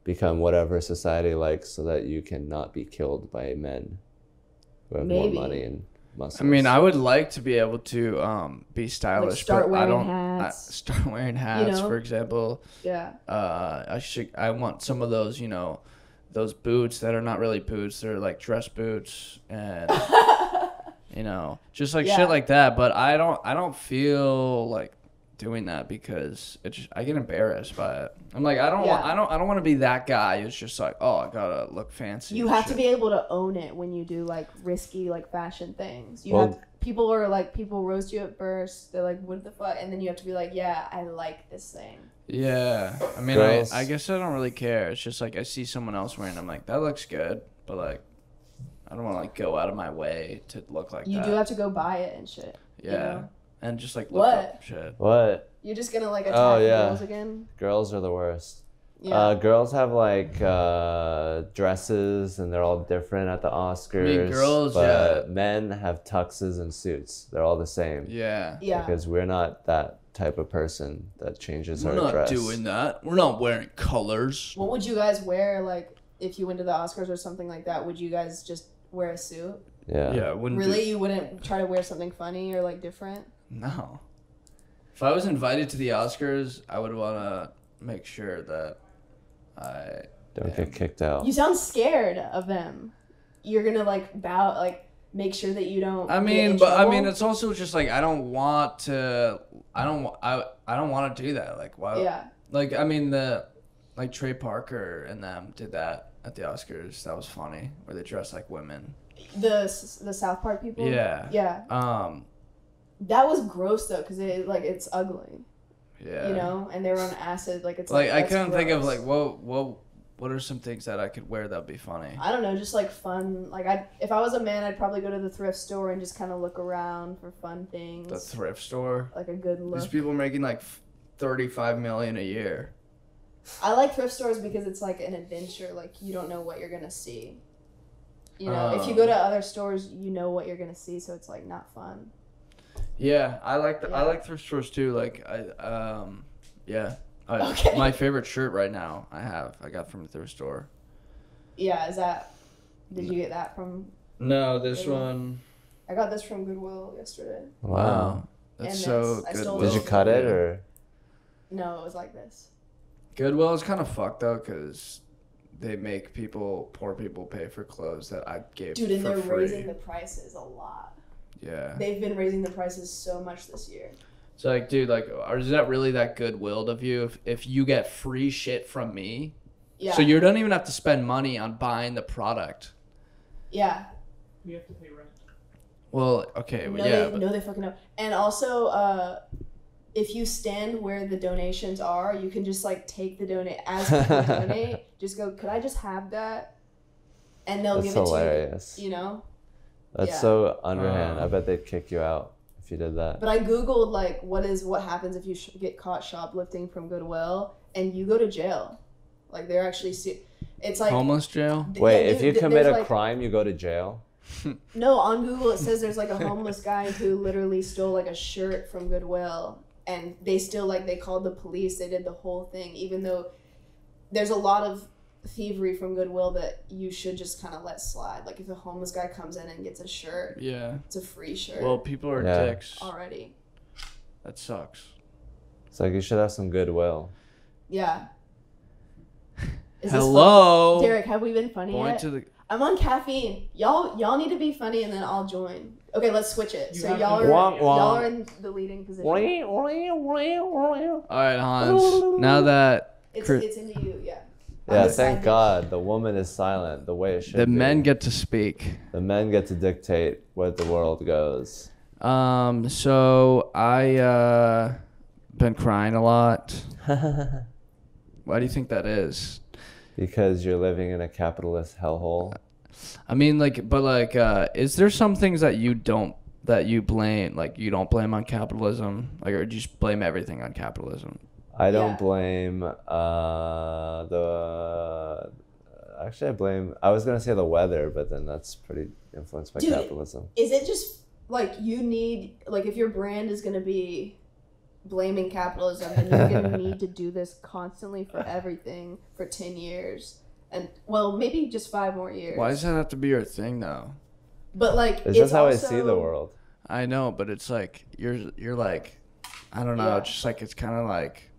become whatever society likes, so that you cannot be killed by men who have more money and muscles. I mean, I would like to be able to be stylish, like but I don't. Start wearing hats, you know? For example. Yeah. I want some of those, those boots that are not really boots. They're like dress boots and. Just like shit like that. But I don't feel like doing that because I get embarrassed by it. I'm like, I don't want to be that guy who's just like, oh, I gotta look fancy. You have to be able to own it when you do like risky like fashion things. People roast you at first. They're like, what the fuck? And then you have to be like, yeah, I like this thing. Yeah. I mean, I guess I don't really care. It's just like I see someone else wearing it, I'm like, that looks good. But like, I don't want to like go out of my way to look like that. You do have to go buy it and shit. Yeah. And just like look up shit. What? You're just gonna like attack girls again? Girls are the worst. Yeah. Girls have like dresses and they're all different at the Oscars. I mean, girls, but men have tuxes and suits. They're all the same. Yeah. Yeah. Because we're not that type of person that changes our dress. We're not doing that. We're not wearing colors. What would you guys wear like if you went to the Oscars or something like that? Would you guys just wear a suit? Yeah. Yeah. You wouldn't try to wear something funny or like different? No. If I was invited to the Oscars, I would want to make sure that I don't get kicked out. You sound scared of them. You're gonna like make sure that you don't. I mean, it's also just like I don't want to do that. Like why? Yeah. Like I mean like Trey Parker and them did that at the Oscars. That was funny, where they dressed like women. The South Park people. Yeah. Yeah. That was gross though, because it's ugly. Yeah. And they were on acid. Like it's like I couldn't think of like what are some things that I could wear that'd be funny. I don't know, just like fun. Like if I was a man, I'd probably go to the thrift store and just kind of look around for fun things. The thrift store. Like a good look. There's people making like $35 million a year. I like thrift stores because it's like an adventure. Like you don't know what you're gonna see. If you go to other stores, you know what you're gonna see, so it's like not fun. Yeah, I like thrift stores too. Like Okay. My favorite shirt right now I got from the thrift store. Yeah, did you get that from? No, this one. I got this from Goodwill yesterday. Wow. That's so good. Did you cut it or? No, it was like this. Goodwill is kind of fucked though, because they make poor people pay for clothes that I gave for free. Dude, and they're raising the prices a lot. Yeah. They've been raising the prices so much this year. So like, dude, like, is that really that good-willed of you if you get free shit from me? Yeah. So you don't even have to spend money on buying the product. Yeah. You have to pay rent. Well, okay, they fucking know. And also, if you stand where the donations are, you can just like take the as people donate. Just go, could I just have that? And they'll give it hilarious. To you. That's so underhand. I bet they'd kick you out if you did that. But I googled like what happens if you get caught shoplifting from Goodwill, and you go to jail. Like they're actually it's like homeless jail. Wait, if you commit a crime, you go to jail? No, on Google it says there's like a homeless guy who literally stole like a shirt from Goodwill, and they still they called the police. They did the whole thing, even though there's a lot of thievery from Goodwill that you should just kind of let slide. Like if a homeless guy comes in and gets a shirt, it's a free shirt. Well, people are dicks already. That sucks. It's like you should have some goodwill. Yeah. Hello, Derek. Have we been funny yet? I'm on caffeine. Y'all need to be funny, and then I'll join. Okay, let's switch it. So y'all are in the leading position. All right, Hans. Now that it's into you, yeah. Yeah, thank God. The woman is silent the way it should be. The men get to speak. The men get to dictate where the world goes. So I been crying a lot. Why do you think that is? Because you're living in a capitalist hellhole. I mean, is there some things that you don't blame, like you don't blame on capitalism, like, or do you just blame everything on capitalism? I don't blame I was gonna say the weather, but then that's pretty influenced by capitalism. Is it just like you need, like, if your brand is gonna be blaming capitalism, then you're gonna need to do this constantly for everything for 10 years, and well, maybe just 5 more years. Why does that have to be your thing though? But like, it's just how I see the world. I know, but it's like you're like, I don't know. Yeah. It's just like, it's kind of like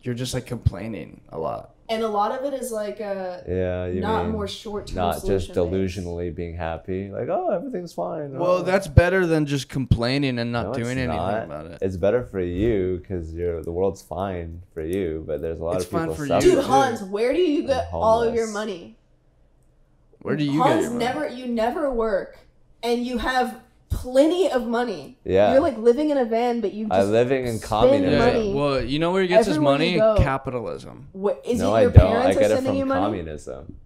you're just like complaining a lot. And a lot of it is like more short-term, not just delusionally being happy, like, oh, everything's fine. Well, that's better than just complaining and not doing anything about it. It's better for you because the world's fine for you, but there's a lot of people suffering. Dude, Hans, where do you get all of your money? Where do you get your money? You never work, and you have plenty of money. Yeah, you're like living in a van, but you just I'm living in communism. Money. Well, you know where he gets his money? Capitalism. No, I don't. I get it from communism.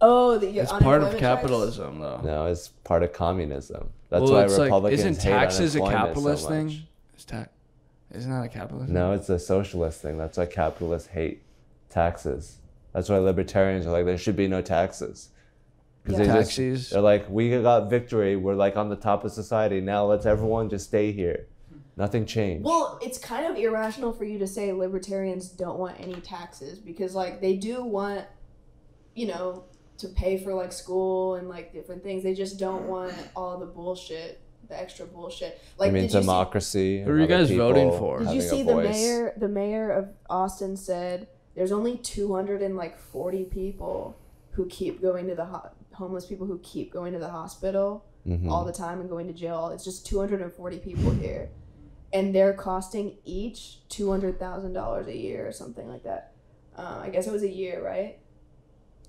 Oh, it's part of capitalism, though. No, it's part of communism. That's why Republicans isn't taxes hate a capitalist so thing? Isn't that a capitalist? No, it's a socialist thing. That's why capitalists hate taxes. That's why libertarians are like, there should be no taxes. Taxes. They're like, we got victory. We're like on the top of society. Now let's everyone just stay here. Nothing changed. Well, it's kind of irrational for you to say libertarians don't want any taxes, because like they do want, to pay for like school and like different things. They just don't want all the bullshit, the extra bullshit. Like, I mean, democracy. Who are you guys voting for? Did you see the mayor of Austin said there's only 240 people who keep going to the homeless people who keep going to the hospital all the time and going to jail. It's just 240 people here, and they're costing each $200,000 a year or something like that. I guess it was a year, right?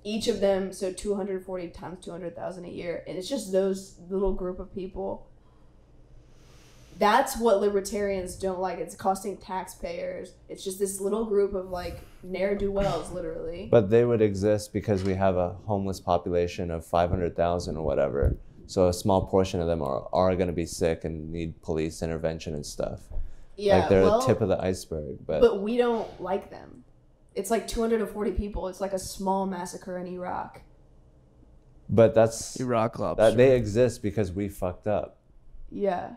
Each of them, so 240 times 200,000 a year, and it's just those little group of people. That's what libertarians don't like. It's costing taxpayers. It's just this little group of like ne'er-do-wells, literally. But they would exist because we have a homeless population of 500,000 or whatever. So a small portion of them are going to be sick and need police intervention and stuff. Yeah, like they're the tip of the iceberg. But we don't like them. It's like 240 people. It's like a small massacre in Iraq. But that's Iraq lobster. They exist because we fucked up. Yeah.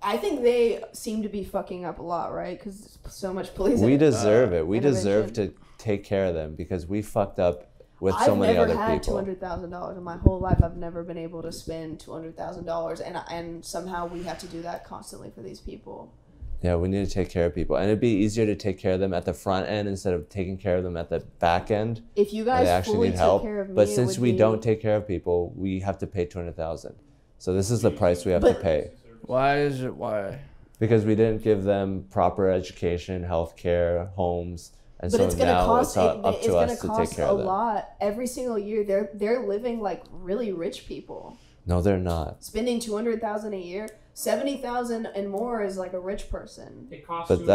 I think they seem to be fucking up a lot, right? Because so much police. We deserve it. We deserve to take care of them because we fucked up with so many other people. I've never had $200,000 in my whole life. I've never been able to spend $200,000, and somehow we have to do that constantly for these people. Yeah, we need to take care of people, and it'd be easier to take care of them at the front end instead of taking care of them at the back end. If you guys actually take care of me, but since we don't take care of people, we have to pay $200,000. So this is the price we have to pay. Why is it? Why? Because we didn't give them proper education, health care, homes, and so now it's up to us to take care of them. A lot every single year. They're living like really rich people. No, they're not. Spending $200,000 a year, $70,000 and more is like a rich person. It costs. But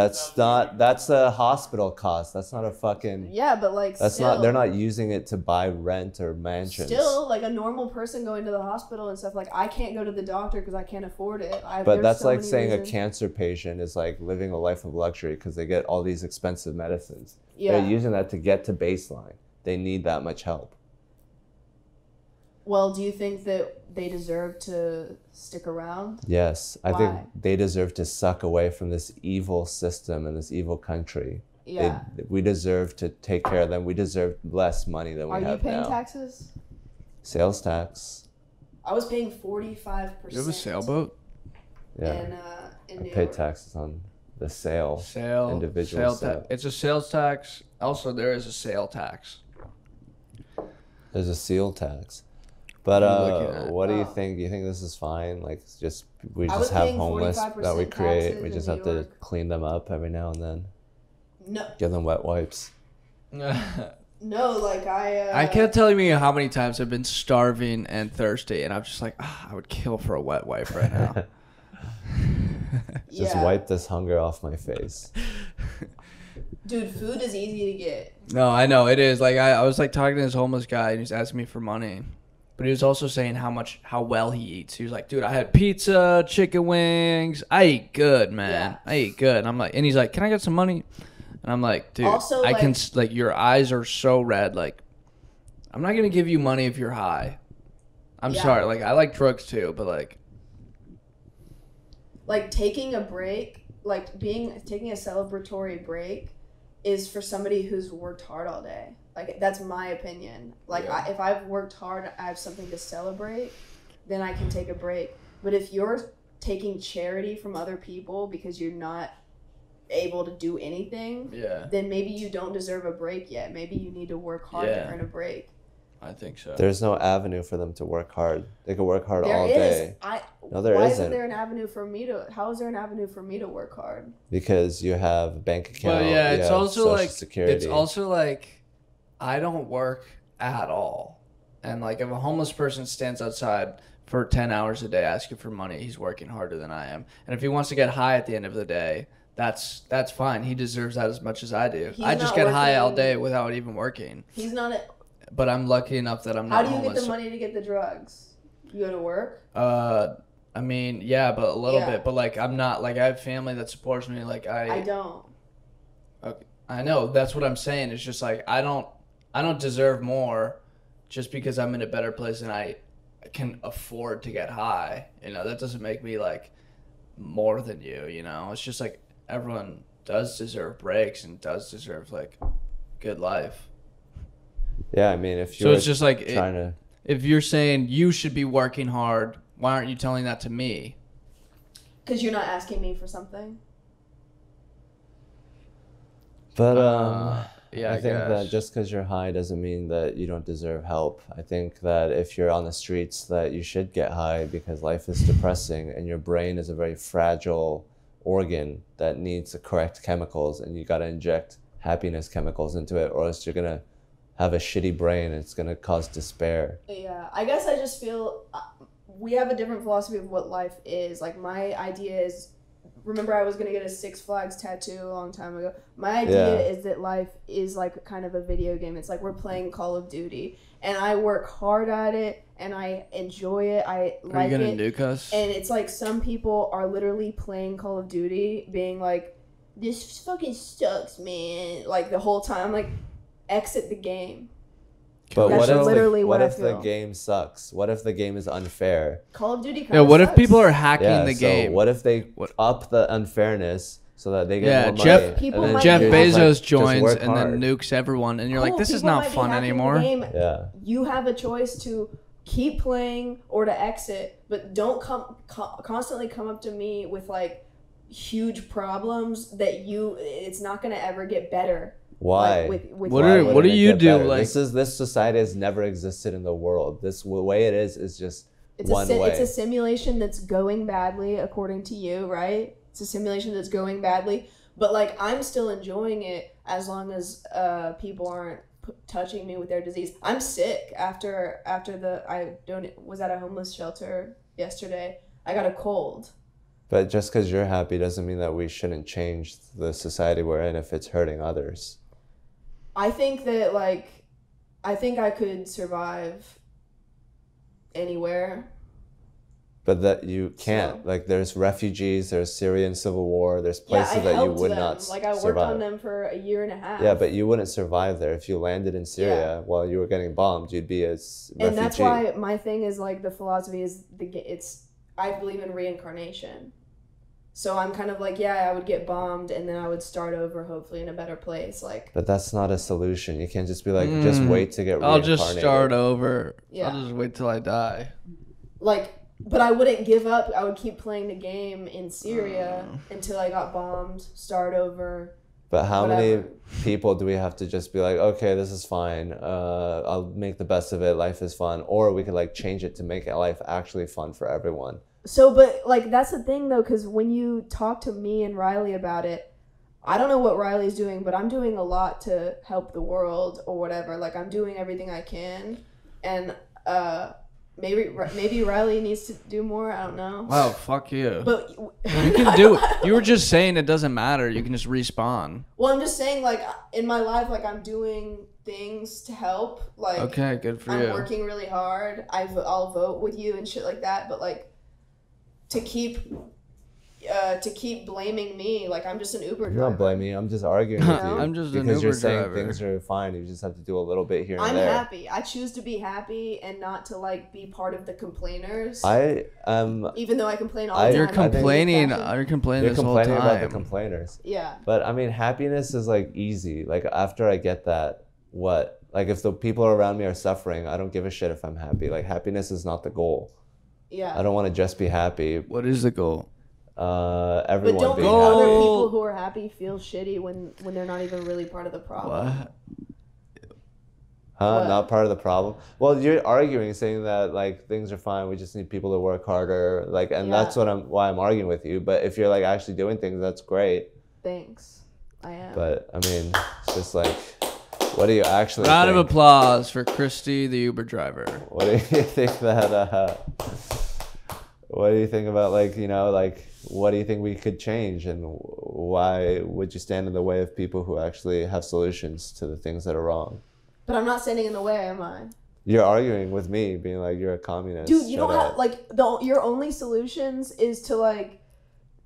that's a hospital cost. That's not a fucking. Yeah, but like they're not using it to buy rent or mansions. Still, like a normal person going to the hospital and stuff, like I can't go to the doctor because I can't afford it. But that's like saying a cancer patient is like living a life of luxury because they get all these expensive medicines. Yeah. They're using that to get to baseline. They need that much help. Well, do you think that they deserve to stick around? Yes. I think they deserve to suck away from this evil system and this evil country. Yeah. We deserve to take care of them. We deserve less money than we have now. Are you paying taxes? Sales tax. I was paying 45%. You have a sailboat? Yeah. I pay taxes on the sale. Individual sale. It's a sales tax. Also, there is a sale tax. There's a seal tax. But what do you think? Do you think this is fine? Like, we just have homeless that we create. We just have to clean them up every now and then. No. Give them wet wipes. No, No, like I can't tell you how many times I've been starving and thirsty, and I'm just like, I would kill for a wet wipe right now. Just wipe this hunger off my face. Dude, food is easy to get. No, I know it is. Like I was like talking to this homeless guy, and he's asking me for money, but he was also saying how well he eats. He was like, dude, I had pizza, chicken wings. I eat good, man. I eat good. And I'm like, and he's like, can I get some money? And I'm like, dude, also, I can, like, your eyes are so red. Like, I'm not going to give you money if you're high. I'm sorry. Like, I like drugs too, but like taking a break, taking a celebratory break is for somebody who's worked hard all day. Like, that's my opinion. Like, if I've worked hard, I have something to celebrate, then I can take a break. But if you're taking charity from other people because you're not able to do anything, then maybe you don't deserve a break yet. Maybe you need to work hard to earn a break. I think so. There's no avenue for them to work hard. They can work hard all day. No, there isn't. Isn't there an avenue for me to? How is there an avenue for me to work hard? Because you have a bank account. Well, yeah, it's also Social like Security. It's also like I don't work at all, and like if a homeless person stands outside for 10 hours a day asking for money, he's working harder than I am. And if he wants to get high at the end of the day, that's fine. He deserves that as much as I do. I just get high all day without even working. He's not. But I'm lucky enough that I'm not homeless. How do you get the money to get the drugs? You go to work? I mean, yeah, but a little bit. But like, I'm not like I have family that supports me. Like I don't. Okay, I know. That's what I'm saying. It's just like I don't deserve more, just because I'm in a better place and I can afford to get high. You know, that doesn't make me like more than you. You know, it's just like everyone does deserve breaks and does deserve like good life. Yeah, I mean, if you're so it's just like if you're saying you should be working hard, why aren't you telling that to me? Because you're not asking me for something. But I think that just because you're high doesn't mean that you don't deserve help. I think that if you're on the streets, that you should get high because life is depressing and your brain is a very fragile organ that needs the correct chemicals, and you got to inject happiness chemicals into it, or else you're gonna have a shitty brain and it's going to cause despair. Yeah, I guess I just feel we have a different philosophy of what life is. Like, my idea is, remember I was going to get a Six Flags tattoo a long time ago. My idea is that life is like kind of a video game. It's like we're playing Call of Duty, and I work hard at it, and I enjoy it. I like it. Are you going to nuke us? And it's like some people are literally playing Call of Duty, being like, this fucking sucks, man. Like, the whole time. I'm like, exit the game. But what if the game sucks? What if the game is unfair? Call of Duty what sucks. if people are hacking the game? What if they up the unfairness so that they get more money? Jeff Bezos joins and then nukes everyone, and you're like, this is not fun anymore. Yeah. You have a choice to keep playing or to exit, but don't constantly come up to me with like huge problems that it's not going to ever get better. Why? Like what do you do? Like, this society has never existed in the world. This way it is just one way. It's a simulation that's going badly, according to you, right? It's a simulation that's going badly, but like I'm still enjoying it as long as people aren't touching me with their disease. I'm sick after I was at a homeless shelter yesterday. I got a cold. But just because you're happy doesn't mean that we shouldn't change the society we're in if it's hurting others. I think that, like, I could survive anywhere. But that you can't. So, like, there's refugees, there's Syrian civil war, there's places that you would not survive. Like, I worked on them for a year and a half. Yeah, but you wouldn't survive there. If you landed in Syria while you were getting bombed, you'd be a refugee. And that's why my thing is, like, the philosophy is, I believe in reincarnation. So I'm kind of like, I would get bombed and then I would start over, hopefully in a better place. Like, but that's not a solution. You can't just be like, just wait to get reincarnated. I'll just start over. Yeah. I'll just wait till I die. Like, but I wouldn't give up. I would keep playing the game in Syria until I got bombed, start over. But how many people do we have to just be like, okay, this is fine. I'll make the best of it. Life is fun. Or we could like change it to make life actually fun for everyone. So, but like, that's the thing though, because when you talk to me and Reilly about it, I don't know what Reilly's doing, but I'm doing a lot to help the world or whatever. Like, I'm doing everything I can, and maybe Reilly needs to do more. I don't know. Wow, fuck you. But you can do it. You were just saying it doesn't matter. You can just respawn. Well, I'm just saying, like, in my life, like, I'm doing things to help. Like, okay, good for you. I'm working really hard. I'll vote with you and shit like that. But like, to keep blaming me, like, I'm just an Uber driver. I'm not blaming you. I'm just arguing with you. I'm just an Uber driver. Because you're saying things are fine. You just have to do a little bit here and there. I'm happy. I choose to be happy and not to like be part of the complainers. Even though I complain all the time. You're complaining this whole time. About the complainers. Yeah. But I mean, happiness is like easy. Like, after I get that, what? Like, if the people around me are suffering, I don't give a shit if I'm happy. Like, happiness is not the goal. Yeah. I don't want to just be happy. What is the goal? Everyone but don't being make happy. other people who are happy feel shitty when they're not even really part of the problem. What? What? Not part of the problem? Well, you're arguing, saying that like things are fine. We just need people to work harder. Like, and that's why I'm arguing with you. But if you're like actually doing things, that's great. Thanks. I am. But I mean, it's just like, what do you actually? Round of applause for Kristy, the Uber driver. What do you think that? What do you think about, like, you know, like, what do you think we could change, and why would you stand in the way of people who actually have solutions to the things that are wrong? But I'm not standing in the way, am I? You're arguing with me, being like, you're a communist. Dude, you don't have, like, your only solutions is to, like,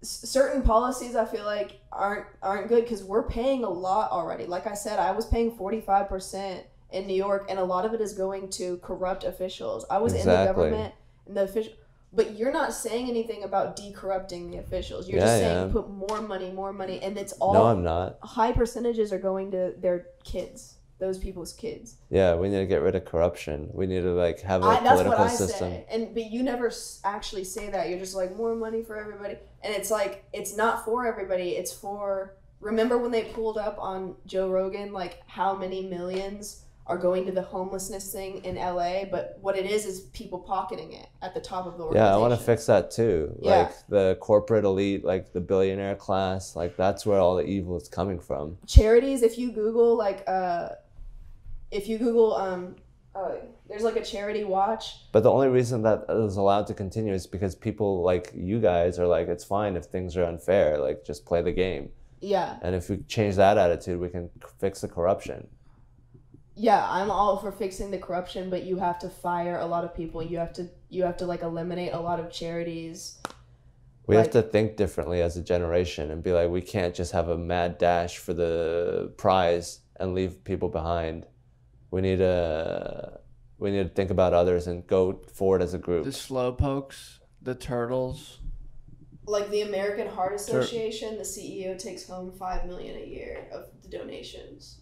certain policies I feel like aren't good because we're paying a lot already. Like I said, I was paying 45% in New York, and a lot of it is going to corrupt officials. I was in the government, and the official... But you're not saying anything about decorrupting the officials. You're just saying put more money, and it's all... No, I'm not. High percentages are going to their kids, those people's kids. Yeah, we need to get rid of corruption. We need to, like, have a political system. That's what I say. But you never actually say that. You're just like, more money for everybody. And it's like, it's not for everybody. It's for... Remember when they pulled up on Joe Rogan, like, how many millions are going to the homelessness thing in LA, but what it is people pocketing it at the top of the organization. Yeah, I want to fix that too. Yeah. Like, the corporate elite, like the billionaire class, like, that's where all the evil is coming from. Charities, if you Google, like, there's like a charity watch. But the only reason that is allowed to continue is because people like you guys are like, it's fine if things are unfair, like, just play the game. Yeah. And if we change that attitude, we can fix the corruption. Yeah, I'm all for fixing the corruption, but you have to fire a lot of people. You have to like eliminate a lot of charities. We have to think differently as a generation and be like, we can't just have a mad dash for the prize and leave people behind. We need to think about others and go forward as a group. The slowpokes, the turtles. Like the American Heart Association, the CEO takes home $5 million a year of the donations.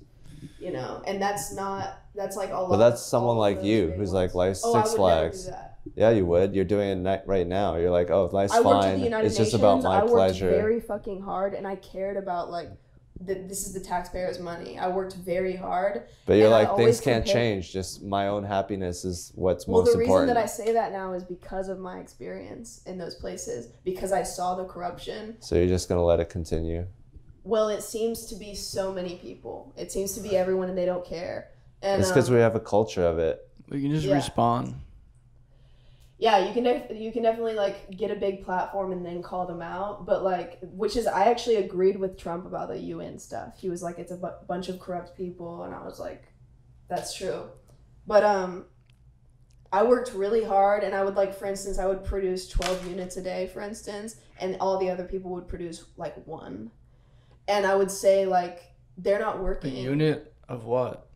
You know, and that's like a lot. But that's someone like you who's like, life's Six Flags. Never do that. Yeah, you would. You're doing it right now. You're like, oh, life's fine. It's just about my pleasure. I worked very fucking hard, and I cared about, like, this is the taxpayers' money. I worked very hard. But you're like, things can't change. Just my own happiness is what's most important. Well, the reason that I say that now is because of my experience in those places, because I saw the corruption. So you're just gonna let it continue? Well, it seems to be so many people. It seems to be everyone, and they don't care. And it's because we have a culture of it. We can just respawn. Yeah, you can definitely, like, get a big platform and then call them out. But, like, I actually agreed with Trump about the UN stuff. He was like, it's a bunch of corrupt people, and I was like, that's true. But I worked really hard, and I would, like, for instance, I would produce 12 units a day, for instance, and all the other people would produce, like, 1. And I would say, like, they're not working. A unit of what?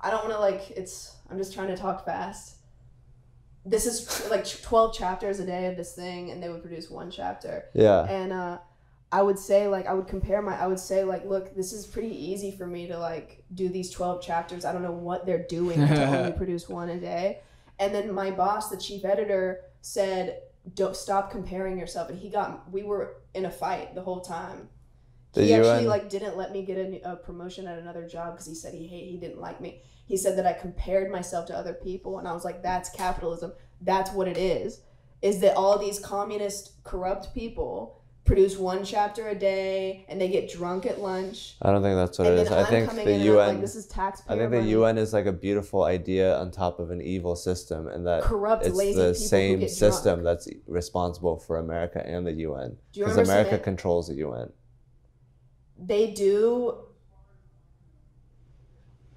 I don't want to, like, I'm just trying to talk fast. This is, like, 12 chapters a day of this thing, and they would produce 1 chapter. Yeah. And I would say, like, I would say, like, look, this is pretty easy for me to, like, do these 12 chapters. I don't know what they're doing to only produce 1 a day. And then my boss, the chief editor, said, don't stop comparing yourself. And we were in a fight the whole time. He actually, like, didn't let me get a promotion at another job because he said he didn't like me. He said that I compared myself to other people, and I was like, that's capitalism. That's what it is that all these communist, corrupt people, produce 1 chapter a day, and they get drunk at lunch. I don't think that's what it is. I think the UN. Like, this is taxpayer I think the money. UN is like a beautiful idea on top of an evil system, and that corrupt, it's lazy the people same who get system drunk. that's responsible for America and the UN. Because remember America controls the UN. They do.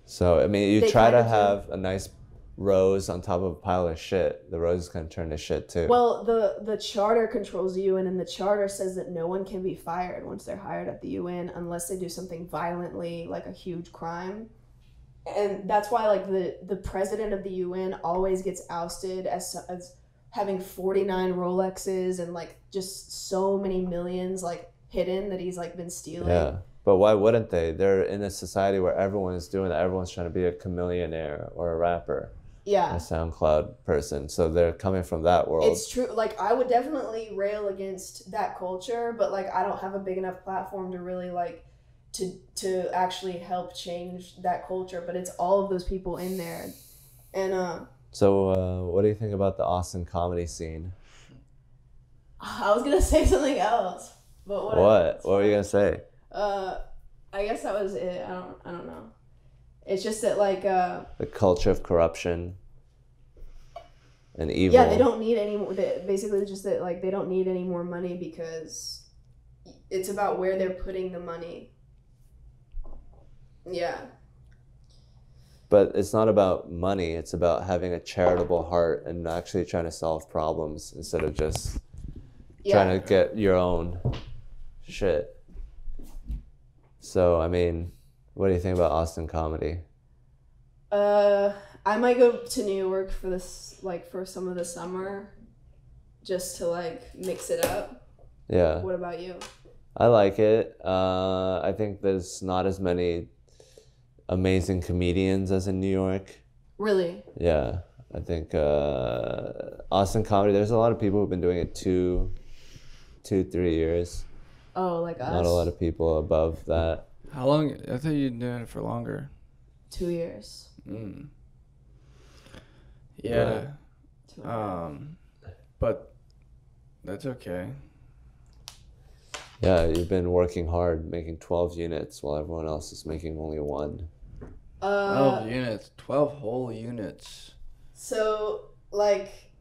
So I mean, you try to have a nice rose on top of a pile of shit. The rose is gonna turn to shit too. Well, the charter controls the UN, and the charter says that no one can be fired once they're hired at the UN unless they do something violently, like a huge crime. And that's why, like, the president of the UN always gets ousted as having 49 Rolexes and like just so many millions like hidden that he's like been stealing. Yeah. But why wouldn't they? They're in a society where everyone is doing that. Everyone's trying to be a chameleonaire or a rapper. Yeah. A SoundCloud person. So they're coming from that world. It's true. Like, I would definitely rail against that culture, but like I don't have a big enough platform to really like to actually help change that culture. But it's all of those people in there. And so what do you think about the Austin comedy scene? I was gonna say something else. But what were you gonna say? I guess that was it. I don't know. It's just that like the culture of corruption and evil. Yeah, they don't need any more. Basically, just that like they don't need any more money because it's about where they're putting the money. Yeah. But it's not about money. It's about having a charitable heart and actually trying to solve problems instead of just trying to get your own shit. So, I mean, what do you think about Austin comedy? I might go to New York for this, like, for some of the summer, just to, like, mix it up. Yeah. What about you? I like it. I think there's not as many amazing comedians as in New York. Really? Yeah. I think Austin comedy, there's a lot of people who've been doing it 2, 3 years. Oh, like us? Not a lot of people above that. How long? I thought you'd been doing it for longer. 2 years. Yeah. But that's okay. Yeah, you've been working hard, making 12 units while everyone else is making only 1. 12 units. 12 whole units. So, like,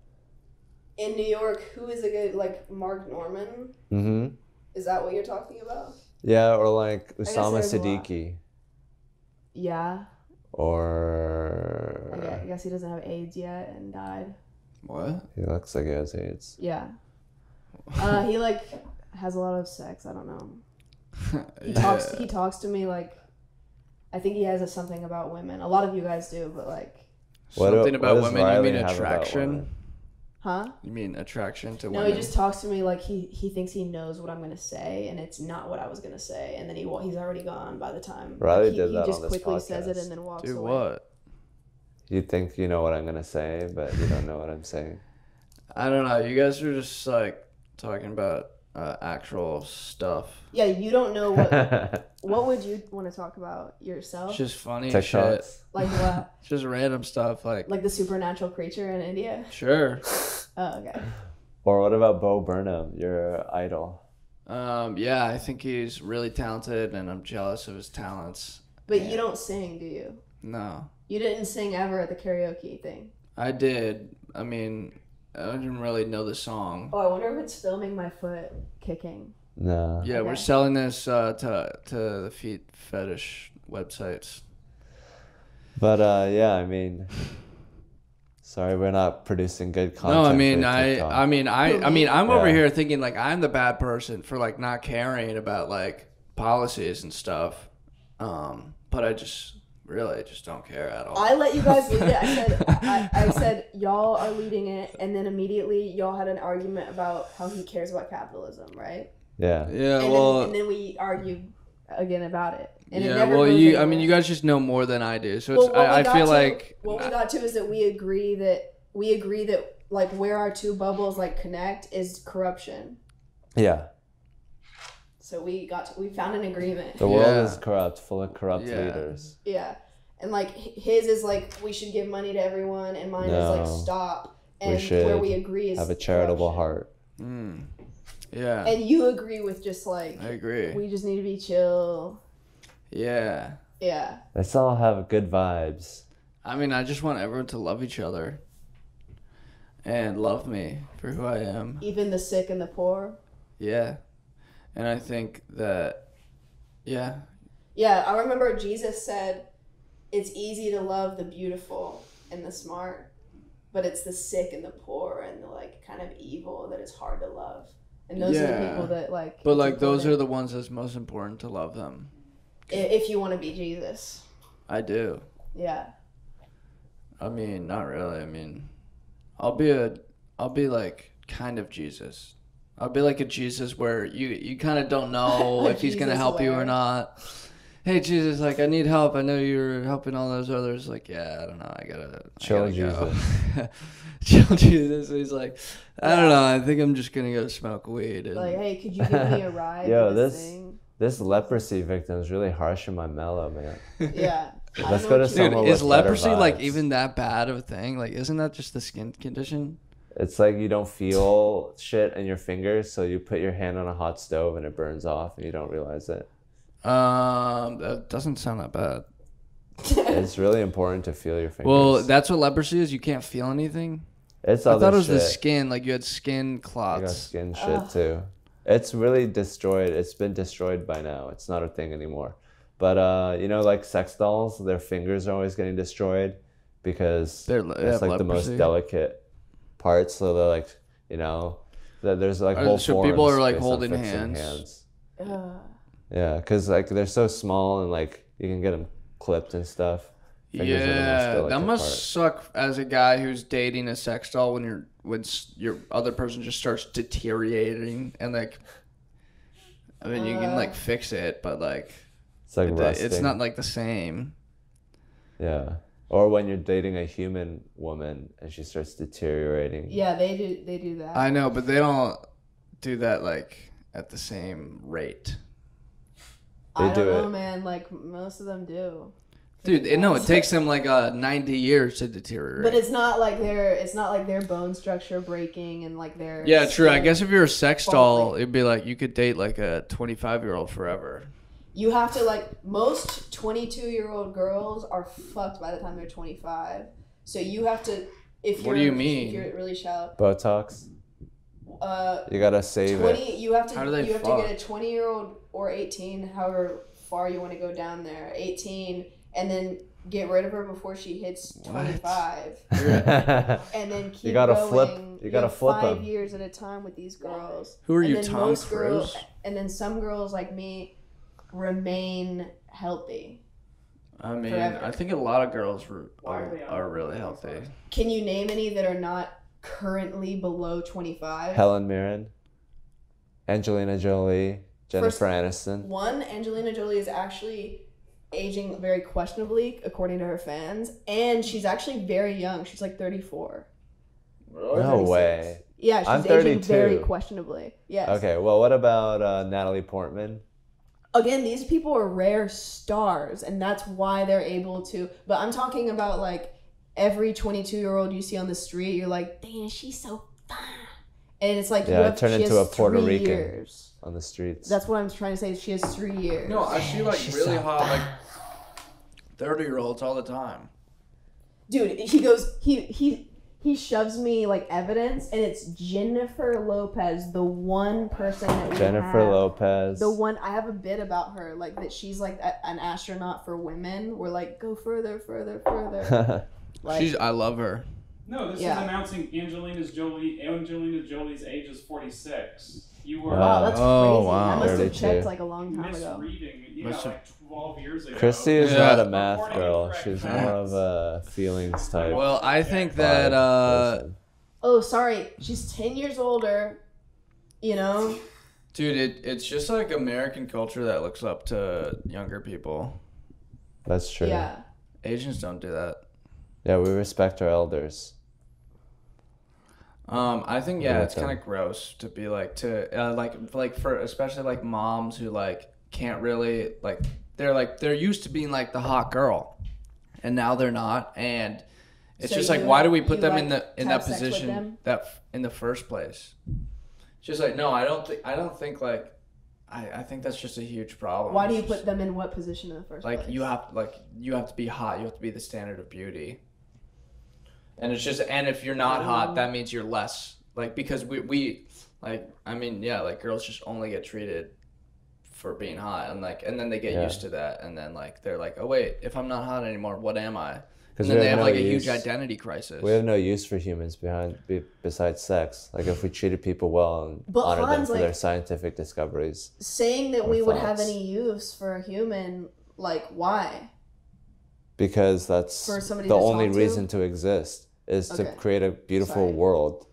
in New York, who is a good, like, Mark Norman? Mm-hmm. Is that what you're talking about? Yeah, or like Usama Siddiqui. Yeah. Or... I guess he doesn't have AIDS yet and died. What? He looks like he has AIDS. Yeah. He, like, has a lot of sex. I don't know. He talks to me like... I think he has something about women. A lot of you guys do, but, like... Something about women? Reilly you mean attraction? Huh? You mean attraction to no, women? No, he just talks to me like he thinks he knows what I'm going to say, and it's not what I was going to say. And then he's already gone by the time. Reilly like, did that on this podcast. He just quickly says it and then walks away. Do what? You think you know what I'm going to say, but you don't know what I'm saying. I don't know. You guys are just, like, talking about actual stuff. Yeah, you don't know what... What would you want to talk about yourself? It's just funny TikToks. shit. Like what? Just random stuff, like the supernatural creature in India? Sure. Oh, okay. Or what about Bo Burnham, your idol? Yeah, I think he's really talented, and I'm jealous of his talents. But you don't sing, do you? No. You didn't sing ever at the karaoke thing? I did. I mean, I didn't really know the song. Oh, I wonder if it's filming my foot kicking. No. Yeah, we're selling this to the feet fetish websites. But yeah, I mean, sorry, we're not producing good content. No, I mean, I'm over here thinking like I'm the bad person for like not caring about like policies and stuff. But I just don't care at all. I let you guys lead it. I said y'all are leading it, and then immediately y'all had an argument about how he cares about capitalism, right? Yeah. Yeah. And then we argued again about it. And yeah. You guys just know more than I do, so it's. I feel like what we got to is that we agree that like where our two bubbles like connect is corruption. Yeah. So we found an agreement. The world is corrupt, full of corrupt leaders. Yeah. And like his is like we should give money to everyone, and mine is like stop. And we should where we agree is have a charitable heart. Yeah. And you agree with just like... I agree. We just need to be chill. Yeah. Yeah. Let's all have good vibes. I mean, I just want everyone to love each other. And love me for who I am. Even the sick and the poor? Yeah. And I think that, yeah. Yeah, I remember Jesus said, it's easy to love the beautiful and the smart, but it's the sick and the poor and the like kind of evil that is hard to love. And those are the people that like... But like those are the ones that's most important to love them. If you want to be Jesus. I do. Yeah. I mean, not really. I mean, I'll be like kind of Jesus. I'll be like a Jesus where you kind of don't know if he's going to help you or not. Hey, Jesus, like, I need help. I know you're helping all those others. Like, yeah, I don't know. I gotta Jesus. Go. Chill Jesus. He's like, I don't know. I think I'm just going to go smoke weed. And... Like, hey, could you give me a ride? Yo, to this thing? This leprosy victim is really harsh in my mellow, man. Yeah. Let's go to someone with is leprosy vibes. like even that bad of a thing? Like, isn't that just the skin condition? It's like you don't feel shit in your fingers, so you put your hand on a hot stove and it burns off and you don't realize it. That doesn't sound that bad. It's really important to feel your fingers. Well, that's what leprosy is. You can't feel anything. It's I other thought it was shit. the skin. Like you had skin clots. You got skin shit too. It's really destroyed. It's been destroyed by now. It's not a thing anymore. But you know, like sex dolls, their fingers are always getting destroyed because it's like leprosy. The most delicate parts. So they're like, you know, there's like whole so forms people are like based holding on fixing hands. Yeah, because like they're so small and like you can get them clipped and stuff. Fingers Yeah, that must suck as a guy who's dating a sex doll when your other person just starts deteriorating and like, I mean, you can like fix it, but like, it's like rusting. It's not like the same. Yeah, or when you're dating a human woman and she starts deteriorating. Yeah, they do that. I know, but they don't do that like at the same rate. I don't know, man. Like most of them do. Dude, it takes them like 90 years to deteriorate. But it's not like their bone structure breaking and like their... Yeah, true. I guess if you're a sex doll, it'd be like you could date like a 25-year-old forever. You have to like... Most 22-year-old girls are fucked by the time they're 25. So you have to... What do you mean? If you're really shallow... Botox? You gotta save 20, it. You have to get a 20-year-old or 18, however far you want to go down there. 18... And then get rid of her before she hits 25. And then keep going. You gotta flip 5 them. years at a time with these girls. Who are you, Tom Cruise? And then some girls like me remain healthy. I mean, forever. I think a lot of girls are really healthy. Can you name any that are not currently below 25? Helen Mirren, Angelina Jolie, Jennifer Aniston. One, Angelina Jolie is actually aging very questionably according to her fans, and she's actually very young. She's like 34. No way. Yeah, she's aging very questionably. Yes. Okay, well, what about Natalie Portman? Again, these people are rare stars, and that's why they're able to. But I'm talking about like every 22-year-old you see on the street, you're like, damn, she's so fine. And it's like, turn into a Puerto Rican on the streets. That's what I'm trying to say. She has 3 years. No, I see like really hot like 30-year-olds all the time. Dude, he goes, he shoves me like evidence, and it's Jennifer Lopez, the one person that we Jennifer have. Lopez. The one, I have a bit about her, like that she's like an astronaut for women. We're like, go further, further, further. Like, I love her. No, this is announcing Angelina Jolie's age is 46. You were wow, that's crazy. Wow. I must have 32. checked like a long time ago. Misreading. Yeah, like 12 years ago. Kristy is not a math girl. She's more of a feelings type. Well, I think that oh, sorry. She's 10 years older. You know? Dude, it's just like American culture that looks up to younger people. That's true. Yeah. Asians don't do that. Yeah, we respect our elders. I think it's kind of gross to be like like for especially like moms who like can't really like they're used to being like the hot girl, and now they're not, and it's just like why do we put them in that position that in the first place? Just like, no, I don't think like, I think that's just a huge problem. Why do you put them in what position in the first place? You have to be hot. You have to be the standard of beauty. And it's just, and if you're not hot, that means you're less. Like, because we like, I mean, yeah, like girls just only get treated for being hot, and like, and then they get used to that, and then like they're like, oh wait, if I'm not hot anymore, what am I? And then they have like a huge identity crisis. We have no use for humans besides sex. Like if we treated people well and honored them for their scientific discoveries. Saying that we would have any use for a human, like why? Because that's the only reason to exist, is to create a beautiful world.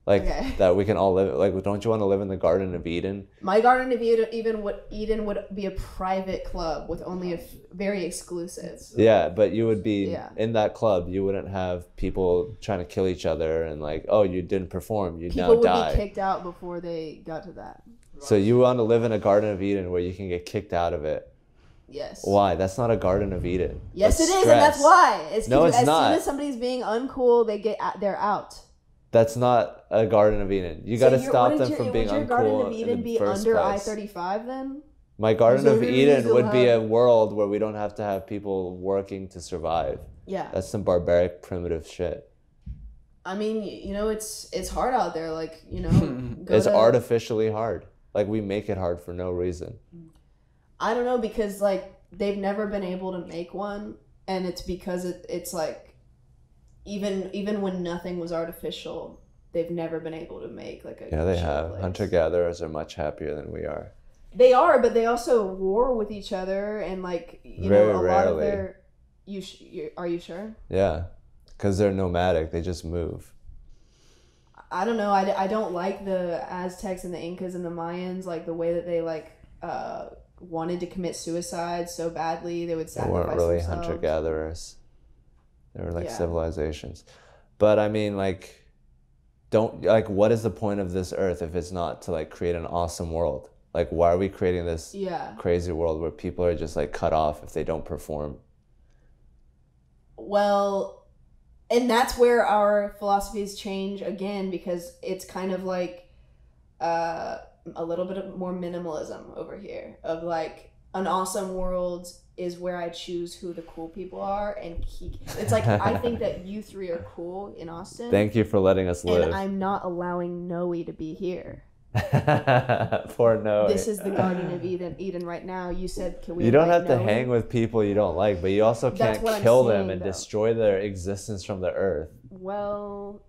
Like that we can all live. Like, don't you want to live in the Garden of Eden? My Garden of Eden would be a private club with only very exclusive. Yeah, but you would be in that club. You wouldn't have people trying to kill each other and like, oh, you didn't perform, you now die. People would be kicked out before they got to that. So you want to live in a Garden of Eden where you can get kicked out of it? Yes. Why? That's not a Garden of Eden. Yes, it is, and that's why. No, it's not. As soon as somebody's being uncool, they're out. That's not a Garden of Eden. You got to stop them from being uncool. Would your Garden of Eden be under I-35 then? My Garden of Eden would be a world where we don't have to have people working to survive. Yeah. That's some barbaric, primitive shit. I mean, you know, it's hard out there. Like, you know. It's artificially hard. Like, we make it hard for no reason. I don't know, because, like, they've never been able to make one. And it's because it's like, even when nothing was artificial, they've never been able to make like a they have place. Hunter-gatherers are much happier than we are. They are, but they also war with each other, and like Very know a rarely. lot of their are you sure? Yeah, because they're nomadic. They just move. I don't know. I don't like the Aztecs and the Incas and the Mayans, like the way that they like wanted to commit suicide so badly. They would sacrifice themselves. They weren't really hunter-gatherers. They were like civilizations. But I mean, like, what is the point of this earth if it's not to like create an awesome world? Like, why are we creating this crazy world where people are just like cut off if they don't perform? Well, and that's where our philosophies change again, because it's kind of like a little bit more minimalism over here of like an awesome world is where I choose who the cool people are, and it's like I think that you three are cool in Austin. Thank you for letting us live. And I'm not allowing Noe to be here. Poor Noe. This is the Garden of Eden right now. You said, can we? You don't have to hang with people you don't like, but you also can't kill them and destroy their existence from the earth. Well,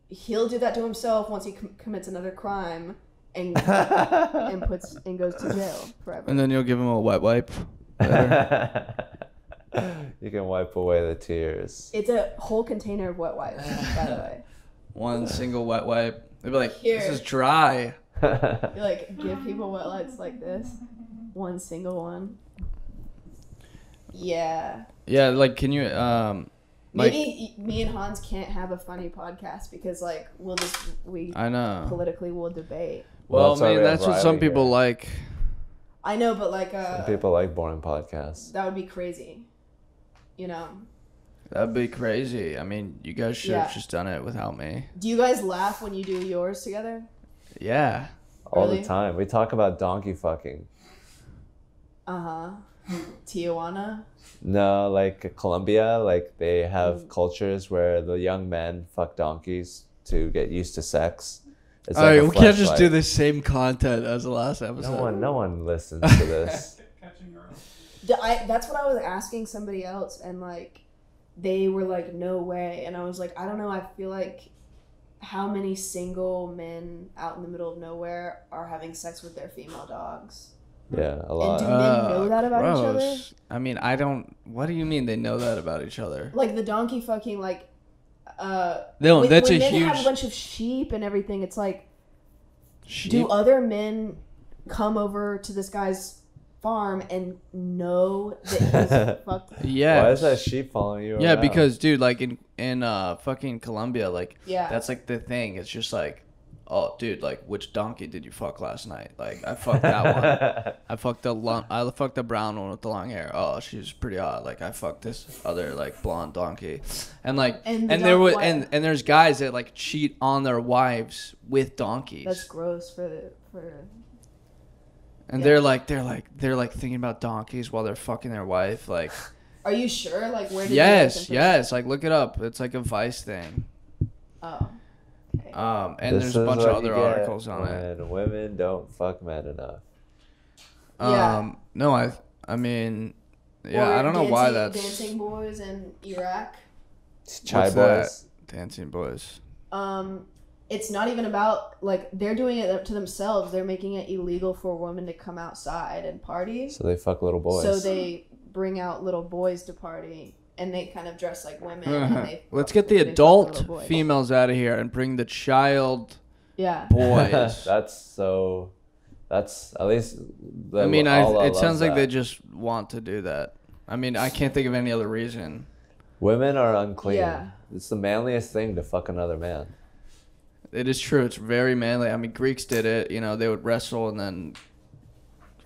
he'll do that to himself once he commits another crime and goes to jail forever. And then you'll give him a wet wipe. You can wipe away the tears. It's a whole container of wet wipes, by the way. One single wet wipe. They'd be like, this is dry. You like give people wet wipes like this. One single one. Yeah. Yeah, like, can you maybe me and Hans can't have a funny podcast because like I know. Politically we'll debate. Well, I mean, that's what some people like. I know, but like some people like boring podcasts. That would be crazy. You know. That'd be crazy. I mean, you guys should have just done it without me. Do you guys laugh when you do yours together? Yeah. All the time. We talk about donkey fucking. Tijuana? No, like Colombia, like they have cultures where the young men fuck donkeys to get used to sex. It's all right, we can't just do the same content as the last episode. No one listens to this. That's what I was asking somebody else, and like they were like, no way. And I was like, I don't know, I feel like how many single men out in the middle of nowhere are having sex with their female dogs? Yeah, a lot. And do men know that about each other? I mean, I don't. What do you mean they know that about each other? Like the donkey fucking, like. No, that's when a men huge. have a bunch of sheep and everything. It's like, do other men come over to this guy's farm and know that he's fucked? Yeah. Why is that sheep following you? Yeah, around? because dude, like in fucking Colombia, like that's like the thing. It's just like oh, dude, like, which donkey did you fuck last night? Like, I fucked that one. I fucked the brown one with the long hair. Oh, she's pretty hot. Like, I fucked this other, like, blonde donkey. And, like, and there's guys that, like, cheat on their wives with donkeys. That's gross And they're like thinking about donkeys while they're fucking their wife. Like, are you sure? Like, where did yes. Like, look it up. It's like a Vice thing. Oh. Okay. And there's a bunch of other articles on it. And women don't fuck men enough. No, I mean, yeah, I don't know why that's dancing boys in Iraq. Chai boys. Dancing boys. It's not even about, like, they're doing it to themselves. They're making it illegal for women to come outside and party. So they fuck little boys. So they bring out little boys to party, and they kind of dress like women. And let's get the adult females out of here and bring the child boys. That's at least. I mean, it sounds like they just want to do that. I mean, I can't think of any other reason. Women are unclean. Yeah. It's the manliest thing to fuck another man. It is true. It's very manly. I mean, Greeks did it. You know, they would wrestle and then